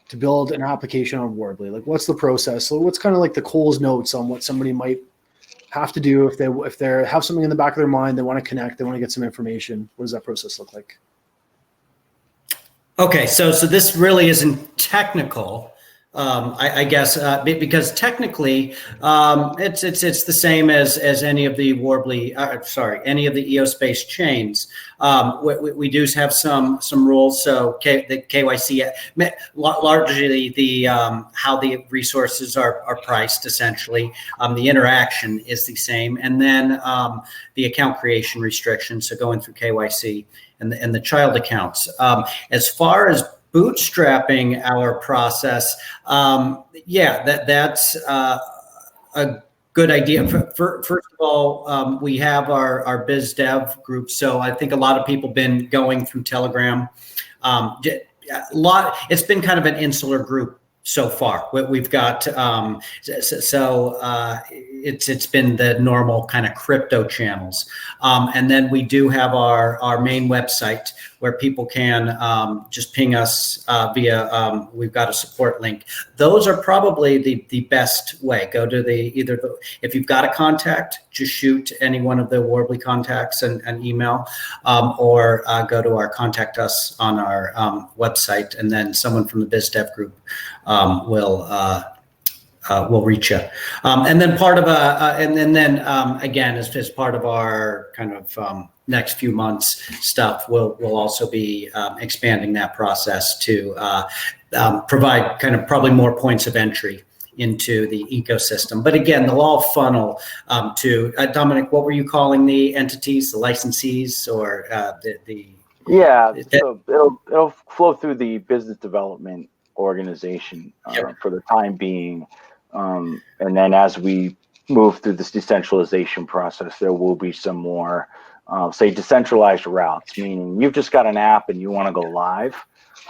Speaker 1: to build an application on WORBLI? Like, what's the process? So what's kind of like the Cole's notes on what somebody might have to do if they have something in the back of their mind, they want to connect, they want to get some information? What does that process look like?
Speaker 3: Okay, so this really isn't technical, I guess, because technically it's the same as any of the WORBLI, any of the EOS-based chains. We do have some rules. So the KYC, largely the how the resources are priced, essentially. The interaction is the same, and then the account creation restrictions. So going through KYC and the child accounts. As far as bootstrapping our process, that's a good idea. First of all, we have our biz dev group. So I think a lot of people been going through Telegram. It's been kind of an insular group so far. We've got it's been the normal kind of crypto channels, and then we do have our main website where people can just ping us via. We've got a support link. Those are probably the best way. Go to if you've got a contact, just shoot any one of the WORBLI contacts an email, or go to our contact us on our website, and then someone from the biz dev group will reach you. And then part of again, as part of our kind of next few months stuff, we'll also be expanding that process to provide kind of probably more points of entry into the ecosystem. But again, they'll all funnel to Domenic. What were you calling the entities, the licensees, or
Speaker 2: Yeah, so it'll flow through the business development organization for the time being, and then as we move through this decentralization process, there will be some more say decentralized routes, meaning you've just got an app and you want to go live.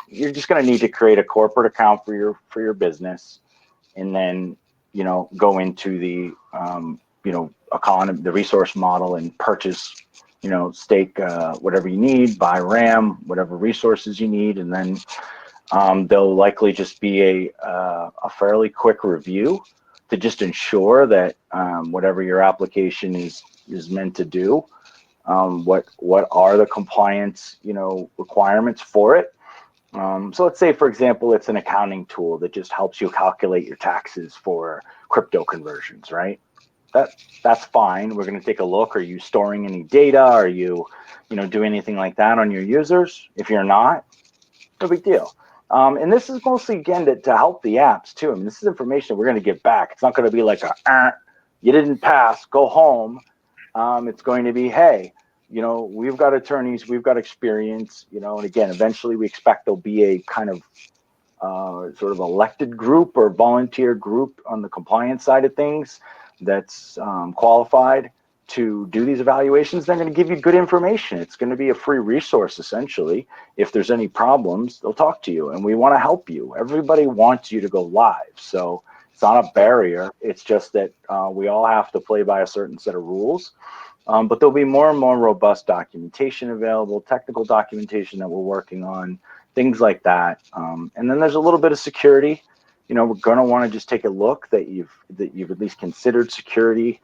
Speaker 2: You're just going to need to create a corporate account for your business, and then go into the economy, the resource model, and purchase stake whatever you need, buy RAM, whatever resources you need, and then there'll likely just be a fairly quick review to just ensure that whatever your application is meant to do, what are the compliance requirements for it. So let's say, for example, it's an accounting tool that just helps you calculate your taxes for crypto conversions, right? That's fine. We're going to take a look. Are you storing any data? Are you doing anything like that on your users? If you're not, no big deal. And this is mostly, again, to help the apps too. I mean, this is information we're going to get back. It's not going to be like you didn't pass, go home. It's going to be, hey, we've got attorneys, we've got experience, and again, eventually we expect there'll be a kind of sort of elected group or volunteer group on the compliance side of things that's qualified to do these evaluations. They're going to give you good information. It's going to be a free resource, essentially. If there's any problems, they'll talk to you, and we want to help you. Everybody wants you to go live, so it's not a barrier. It's just that we all have to play by a certain set of rules. But there'll be more and more robust documentation available, technical documentation that we're working on, things like that. And then there's a little bit of security. We're going to want to just take a look that you've at least considered security,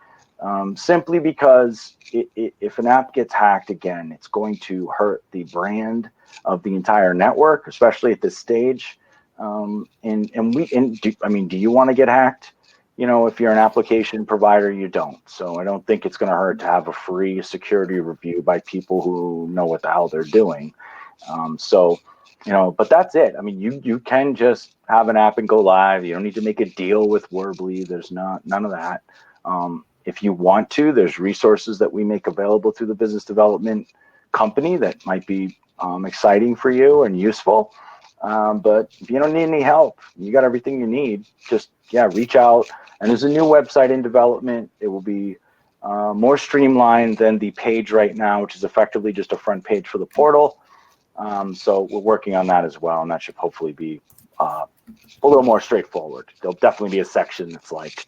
Speaker 2: simply because if an app gets hacked, again, it's going to hurt the brand of the entire network, especially at this stage. Do you want to get hacked? If you're an application provider, you don't. So I don't think it's going to hurt to have a free security review by people who know what the hell they're doing. But that's it. I mean, you can just have an app and go live. You don't need to make a deal with WORBLI. There's none of that. If you want to, there's resources that we make available through the business development company that might be exciting for you and useful. But if you don't need any help, you got everything you need, just reach out. And there's a new website in development. It will be more streamlined than the page right now, which is effectively just a front page for the portal. So we're working on that as well, and that should hopefully be a little more straightforward. There'll definitely be a section that's like,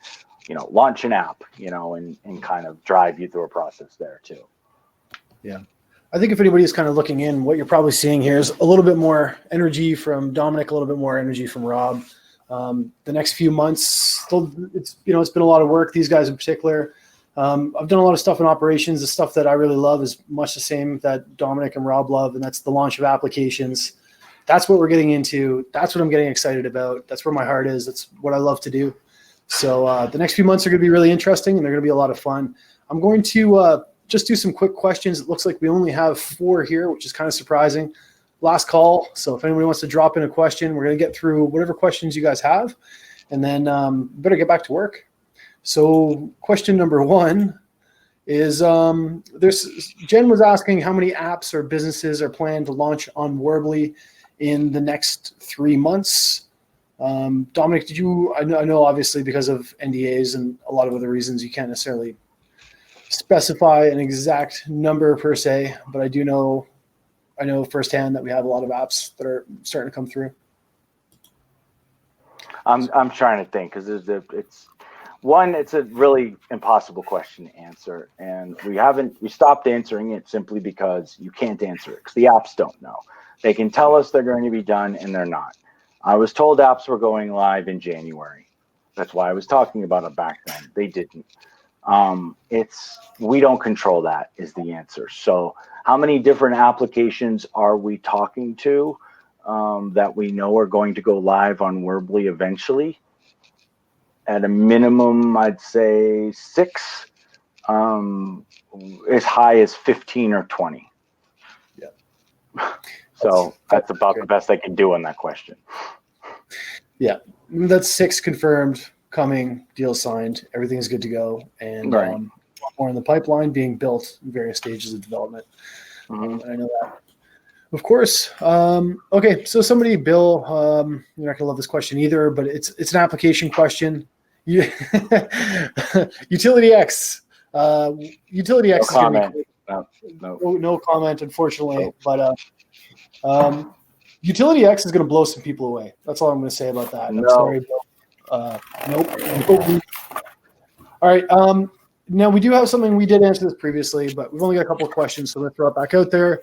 Speaker 2: launch an app, and kind of drive you through a process there too.
Speaker 1: Yeah. I think if anybody is kind of looking in, what you're probably seeing here is a little bit more energy from Domenic, a little bit more energy from Rob. The next few months, it's been a lot of work. These guys in particular, I've done a lot of stuff in operations. The stuff that I really love is much the same that Domenic and Rob love, and that's the launch of applications. That's what we're getting into. That's what I'm getting excited about. That's where my heart is. That's what I love to do. So the next few months are going to be really interesting, and they're going to be a lot of fun. I'm going to just do some quick questions. It looks like we only have 4 here, which is kind of surprising. Last call. So if anybody wants to drop in a question, we're going to get through whatever questions you guys have, and then better get back to work. So question number 1 is Jen was asking how many apps or businesses are planned to launch on WORBLI in the next 3 months. Domenic, I know obviously because of NDAs and a lot of other reasons you can't necessarily specify an exact number per se, but I do know I know firsthand that we have a lot of apps that are starting to come through.
Speaker 2: I'm trying to think, because it's a really impossible question to answer, and we stopped answering it simply because you can't answer it, because the apps don't know. They can tell us they're going to be done, and they're not. I was told apps were going live in January. That's why I was talking about it back then. They didn't. We don't control that, is the answer. So how many different applications are we talking to that we know are going to go live on WORBLI eventually? At a minimum, I'd say 6, as high as 15 or 20.
Speaker 1: Yeah.
Speaker 2: So that's about the best I can do on that question.
Speaker 1: Yeah, that's 6 confirmed, coming, deal signed, everything's good to go, and
Speaker 2: Right.
Speaker 1: more in the pipeline being built in various stages of development.
Speaker 2: Mm-hmm.
Speaker 1: I know that. Of course. Okay, so somebody, Bill, you're not gonna love this question either, but it's an application question. Utility X. Utility X
Speaker 2: No
Speaker 1: is going
Speaker 2: comment.
Speaker 1: to be
Speaker 2: No.
Speaker 1: no comment, unfortunately.
Speaker 2: Nope.
Speaker 1: But Utility X is going to blow some people away. That's all I'm going to say about that.
Speaker 2: No.
Speaker 1: I'm sorry, Bill. Nope. All right. Now we do have something. We did answer this previously, but we've only got a couple of questions, so let's throw it back out there.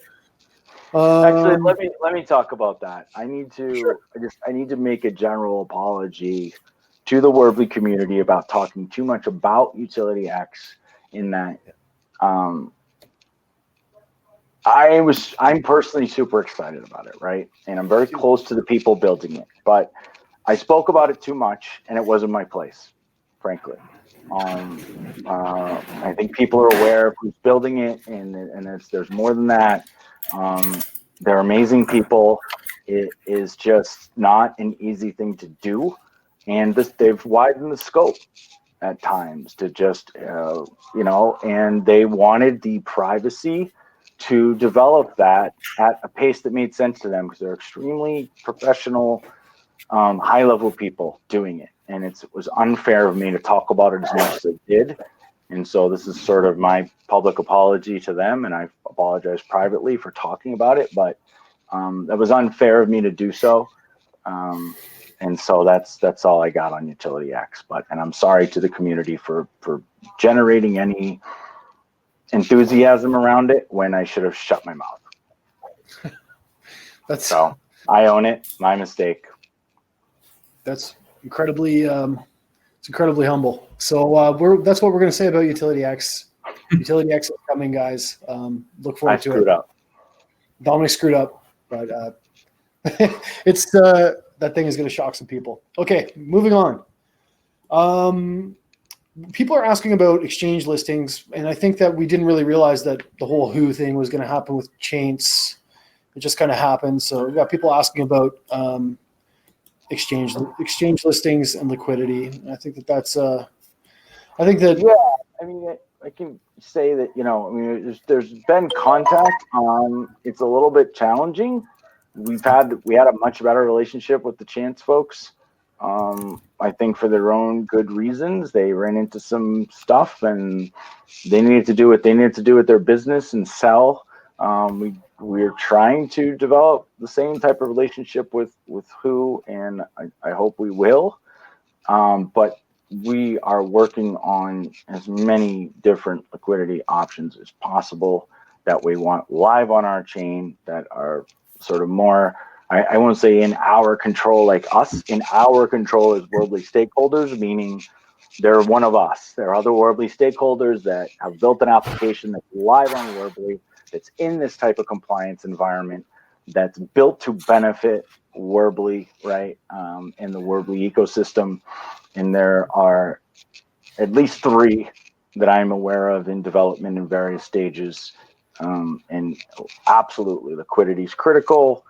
Speaker 2: Actually, let me talk about that. I need to
Speaker 1: Sure.
Speaker 2: I need to make a general apology to the WORBLI community about talking too much about Utility X, in that I'm personally super excited about it, right? And I'm very close to the people building it, but I spoke about it too much, and it wasn't my place, frankly. I think people are aware of who's building it, and there's more than that. They're amazing people. It is just not an easy thing to do, and they've widened the scope at times to just and they wanted the privacy to develop that at a pace that made sense to them, because they're extremely professional, high-level people doing it, and it was unfair of me to talk about it as much as I did. And so this is sort of my public apology to them, and I apologize privately for talking about it, but that was unfair of me to do so. And so that's all I got on Utility X. And I'm sorry to the community for generating any enthusiasm around it when I should have shut my mouth. So I own it. My mistake.
Speaker 1: That's incredibly it's incredibly humble. So that's what we're going to say about Utility X. Utility X is coming, guys. Look forward to it. I screwed up. Domenic screwed up, but it's that thing is going to shock some people. Okay, moving on. People are asking about exchange listings, and I think that we didn't really realize that the whole who thing was going to happen with Chaints. It just kind of happened. So we've got people asking about exchange listings and liquidity. And I think that's I
Speaker 2: mean, I can say that, there's been contact. It's a little bit challenging. We had a much better relationship with the Chance folks. I think for their own good reasons. They ran into some stuff, and they needed to do what they needed to do with their business and sell. We're trying to develop the same type of relationship with who, and I hope we will. But we are working on as many different liquidity options as possible that we want live on our chain, that are sort of more, I won't say in our control, like us. In our control as WORBLI stakeholders, meaning they're one of us. There are other WORBLI stakeholders that have built an application that's live on WORBLI, that's in this type of compliance environment, that's built to benefit WORBLI, right, in the WORBLI ecosystem. And there are at least 3 that I'm aware of in development in various stages. And absolutely, liquidity is critical.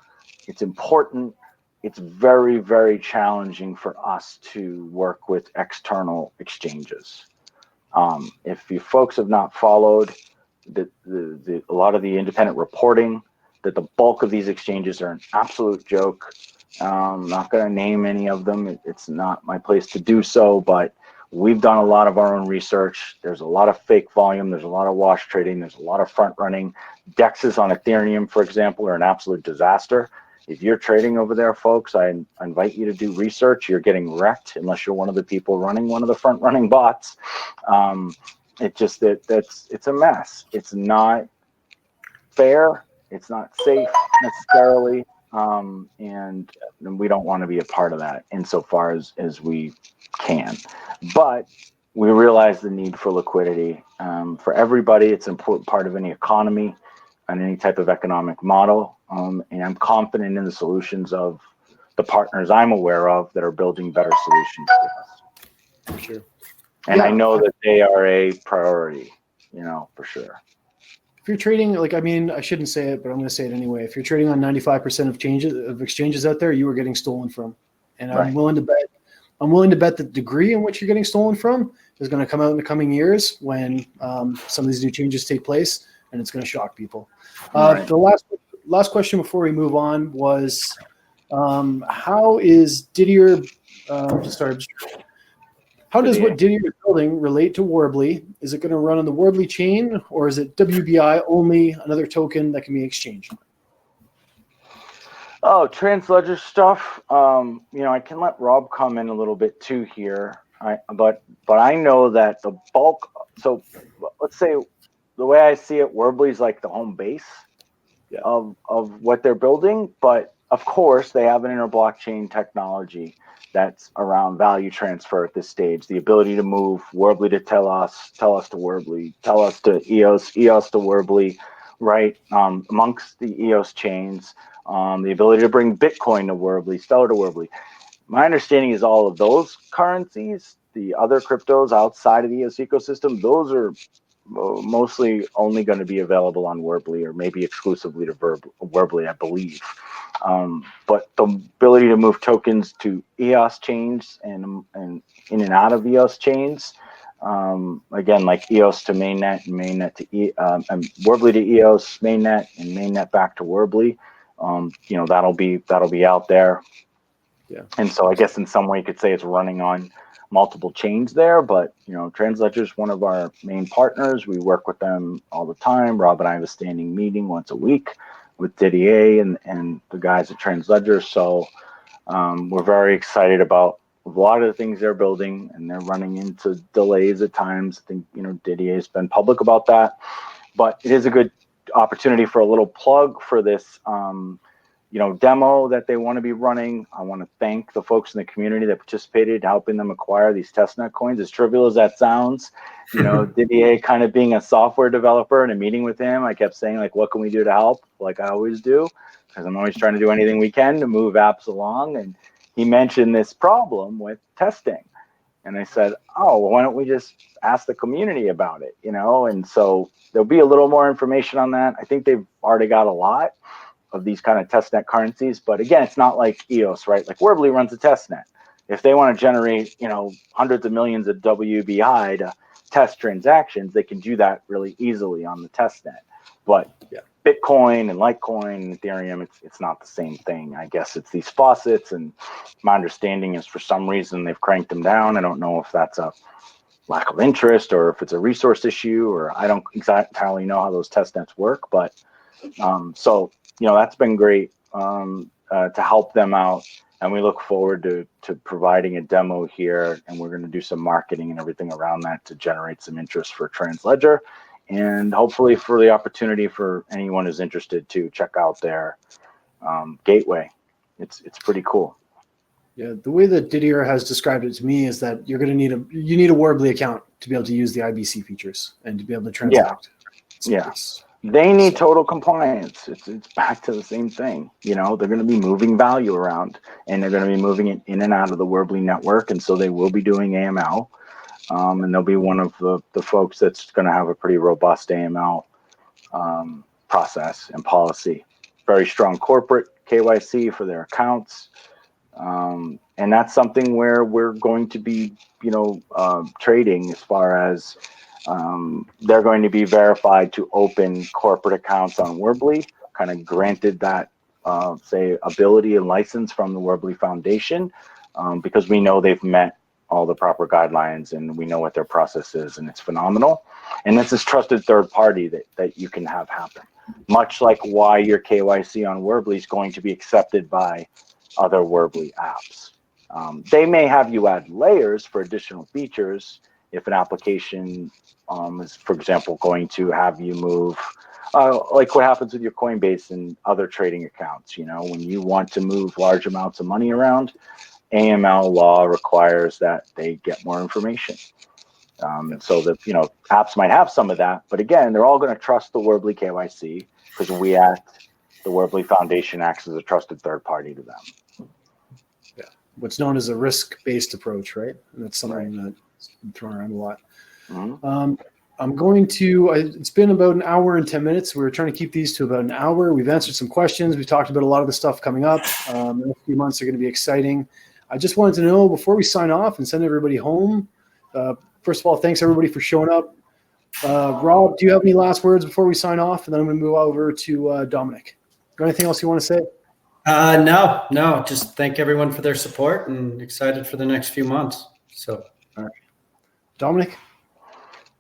Speaker 2: It's important. It's very, very challenging for us to work with external exchanges. If you folks have not followed a lot of the independent reporting, that the bulk of these exchanges are an absolute joke. I'm not going to name any of them. It's not my place to do so, but We've done a lot of our own research. There's a lot of fake volume. There's a lot of wash trading. There's a lot of front running. DEXs on Ethereum, for example, are an absolute disaster. If you're trading over there, folks, I invite you to do research. You're getting wrecked unless you're one of the people running one of the front running bots. It's a mess. It's not fair. It's not safe necessarily. And we don't want to be a part of that insofar as we can. But we realize the need for liquidity. For everybody, it's an important part of any economy and any type of economic model. And I'm confident in the solutions of the partners I'm aware of that are building better solutions for us.
Speaker 1: For sure.
Speaker 2: And I know that they are a priority, for sure.
Speaker 1: If you're trading, like, I mean, I shouldn't say it, but I'm going to say it anyway. If you're trading on 95% of exchanges out there, you are getting stolen from. And I'm willing to bet the degree in which you're getting stolen from is going to come out in the coming years when some of these new changes take place, and it's going to shock people. The last question before we move on was, how is Didier? How does what Didier is building relate to WORBLI? Is it going to run on the WORBLI chain, or is it WBI only, another token that can be exchanged?
Speaker 2: Oh, Transledger stuff. I can let Rob come in a little bit too here. But I know that the bulk. So let's say the way I see it, WORBLI is like the home base of what they're building. But of course, they have an interblockchain technology that's around value transfer at this stage. The ability to move WORBLI to Telos to WORBLI, Telos to EOS, EOS to WORBLI, right? Amongst the EOS chains, the ability to bring Bitcoin to WORBLI, Stellar to WORBLI. My understanding is all of those currencies, the other cryptos outside of the EOS ecosystem, those are mostly only going to be available on WORBLI or maybe exclusively to WORBLI, I believe. But the ability to move tokens to EOS chains and in and out of EOS chains, again, like EOS to mainnet and mainnet to WORBLI to EOS mainnet and mainnet back to WORBLI, that'll be out there. Yeah. And so I guess in some way you could say it's running on multiple chains there, but Transledger is one of our main partners. We work with them all the time. Rob and I have a standing meeting once a week with Didier and the guys at Transledger. So we're very excited about a lot of the things they're building, and they're running into delays at times. I think Didier's been public about that, but it is a good opportunity for a little plug for this demo that they want to be running. I want to thank the folks in the community that participated, helping them acquire these testnet coins. As trivial as that sounds, Didier kind of being a software developer in a meeting with him, I kept saying, like, what can we do to help? Like I always do, because I'm always trying to do anything we can to move apps along. And he mentioned this problem with testing. And I said, oh, well, why don't we just ask the community about it, And so there'll be a little more information on that. I think they've already got a lot of these kind of testnet currencies, but again, it's not like EOS, right? Like WORBLI runs a testnet. If they want to generate, hundreds of millions of WBI to test transactions, they can do that really easily on the testnet. But Bitcoin and Litecoin and Ethereum, it's not the same thing. I guess it's these faucets, and my understanding is for some reason they've cranked them down. I don't know if that's a lack of interest or if it's a resource issue, or I don't exactly know how those testnets work, but so that's been great to help them out, and we look forward to providing a demo here, and we're going to do some marketing and everything around that to generate some interest for Transledger, and hopefully for the opportunity for anyone who's interested to check out their gateway. It's pretty cool.
Speaker 1: Yeah, the way that Didier has described it to me is that you need a WORBLI account to be able to use the IBC features and to be able to transact.
Speaker 2: They need total compliance. It's back to the same thing. They're going to be moving value around, and they're going to be moving it in and out of the WORBLI network, and so they will be doing AML, and they'll be one of the folks that's going to have a pretty robust AML process and policy. Very strong corporate KYC for their accounts, and that's something where we're going to be, trading as far as they're going to be verified to open corporate accounts on WORBLI, kind of granted that, ability and license from the WORBLI Foundation, because we know they've met all the proper guidelines, and we know what their process is, and it's phenomenal. And it's this trusted third party that you can have happen, much like why your KYC on WORBLI is going to be accepted by other WORBLI apps. They may have you add layers for additional features if an application is, for example, going to have you move, like what happens with your Coinbase and other trading accounts. When you want to move large amounts of money around, AML law requires that they get more information. So that, apps might have some of that, but again, they're all going to trust the WORBLI KYC because the WORBLI Foundation acts as a trusted third party to them.
Speaker 1: Yeah, what's known as a risk-based approach, right? And that's something that's been thrown around a lot.
Speaker 2: Mm-hmm.
Speaker 1: It's been about an hour and 10 minutes. We're trying to keep these to about an hour. We've answered some questions. We've talked about a lot of the stuff coming up. The next few months are going to be exciting. I just wanted to know, before we sign off and send everybody home, first of all, thanks everybody for showing up. Rob, do you have any last words before we sign off? And then I'm going to move over to Domenic. Got anything else you want to say?
Speaker 3: No. Just thank everyone for their support and excited for the next few months. So,
Speaker 1: all right. Domenic?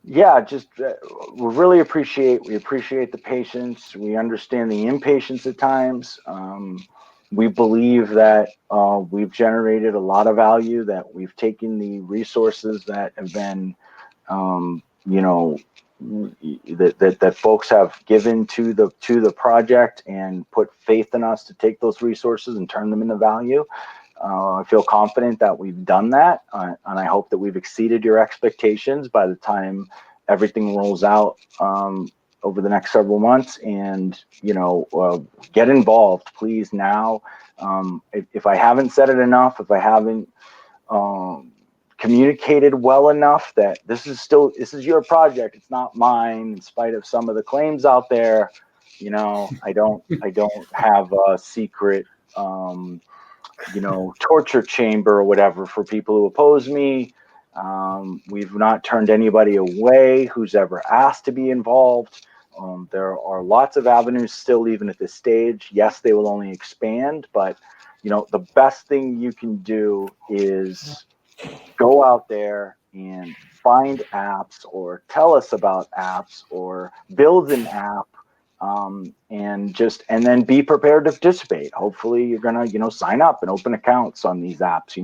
Speaker 2: Yeah, just we really appreciate the patience. We understand the impatience at times. We believe that we've generated a lot of value, that we've taken the resources that have been, that folks have given to the project and put faith in us to take those resources and turn them into value. I feel confident that we've done that, and I hope that we've exceeded your expectations by the time everything rolls out over the next several months. And get involved, please, now. If I haven't said it enough, if I haven't communicated well enough that this is your project, it's not mine, in spite of some of the claims out there. I don't have a secret torture chamber or whatever for people who oppose me. We've not turned anybody away who's ever asked to be involved. There are lots of avenues still, even at this stage. Yes, they will only expand, but the best thing you can do is go out there and find apps, or tell us about apps, or build an app, and then be prepared to participate. Hopefully you're gonna sign up and open accounts on these apps.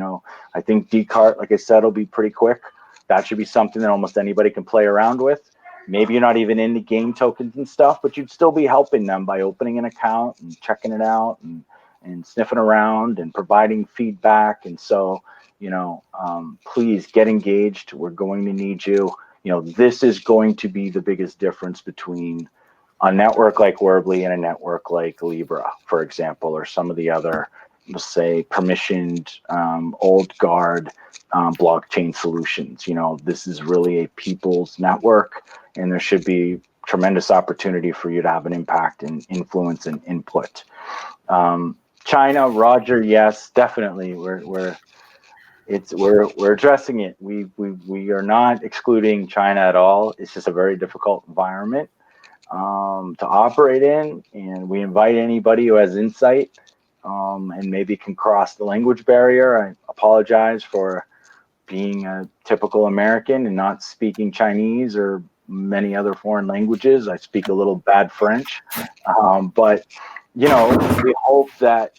Speaker 2: I think Descartes, like I said, will be pretty quick. That should be something that almost anybody can play around with. Maybe you're not even into game tokens and stuff, but you'd still be helping them by opening an account and checking it out and sniffing around and providing feedback. And so please get engaged. We're going to need you. This is going to be the biggest difference between a network like WORBLI and a network like Libra, for example, or some of the other, let's say, permissioned old guard blockchain solutions. This is really a people's network, and there should be tremendous opportunity for you to have an impact and influence and input. China, Roger, yes, definitely. We're addressing it. We are not excluding China at all. It's just a very difficult environment to operate in, and we invite anybody who has insight and maybe can cross the language barrier. I apologize for being a typical American and not speaking Chinese or many other foreign languages. I speak a little bad French, but we hope that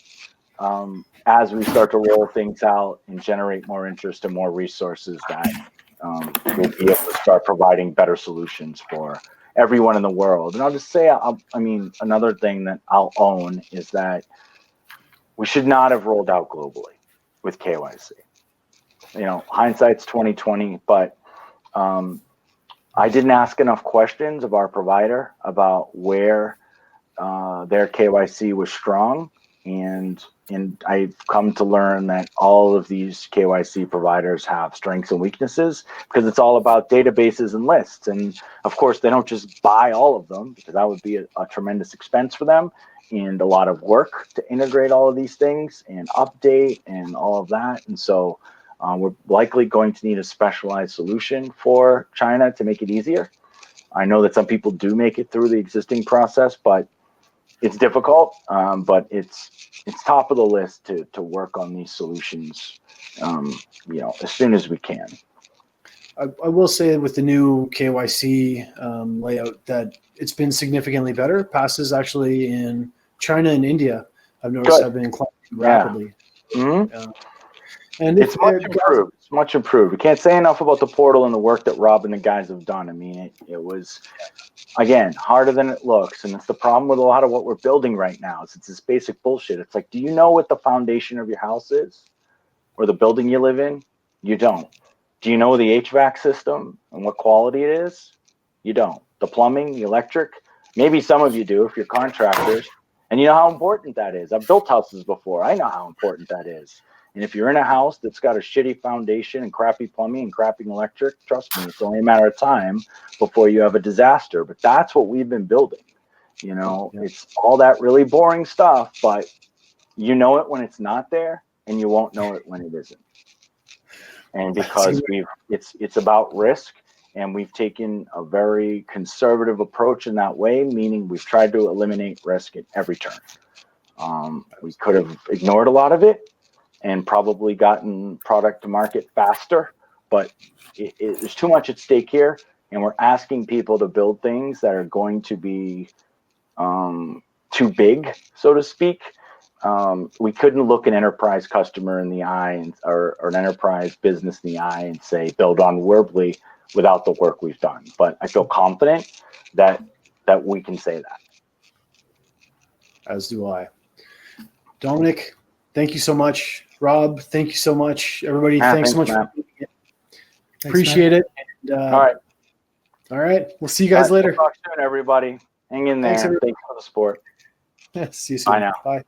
Speaker 2: as we start to roll things out and generate more interest and more resources, that we'll be able to start providing better solutions for everyone in the world. And I'll just say, another thing that I'll own is that we should not have rolled out globally with KYC. Hindsight's 2020, but I didn't ask enough questions of our provider about where their KYC was strong, and I've come to learn that all of these KYC providers have strengths and weaknesses, because it's all about databases and lists. And of course, they don't just buy all of them, because that would be a tremendous expense for them and a lot of work to integrate all of these things and update and all of that. And so we're likely going to need a specialized solution for China to make it easier. I know that some people do make it through the existing process, but it's difficult, but it's top of the list to work on these solutions, as soon as we can.
Speaker 1: I will say with the new KYC layout that it's been significantly better. Passes actually in China and India, I've noticed, have been climbing rapidly.
Speaker 2: Mm-hmm.
Speaker 1: And
Speaker 2: it's much improved. It's much improved. We can't say enough about the portal and the work that Rob and the guys have done. I mean, it was, again, harder than it looks. And it's the problem with a lot of what we're building right now. It's this basic bullshit. It's like, do you know what the foundation of your house is or the building you live in? You don't. Do you know the HVAC system and what quality it is? You don't. The plumbing, the electric, maybe some of you do if you're contractors. And you know how important that is. I've built houses before. I know how important that is. And if you're in a house that's got a shitty foundation and crappy plumbing and crappy electric, trust me, it's only a matter of time before you have a disaster. But that's what we've been building. It's all that really boring stuff, but you know it when it's not there, and you won't know it when it isn't. And because it's about risk, and we've taken a very conservative approach in that way, meaning we've tried to eliminate risk at every turn. We could have ignored a lot of it and probably gotten product to market faster, but there's too much at stake here, and we're asking people to build things that are going to be too big, so to speak. We couldn't look an enterprise customer in the eye or an enterprise business in the eye and say, build on WORBLI without the work we've done. But I feel confident that we can say that.
Speaker 1: As do I. Domenic, thank you so much. Rob, thank you so much. Everybody, thanks so much. Appreciate it. And,
Speaker 2: all
Speaker 1: right. We'll see you guys later.
Speaker 2: We'll talk soon, everybody. Hang in there. Thanks for the support.
Speaker 1: See you soon.
Speaker 2: Bye now.
Speaker 1: Bye.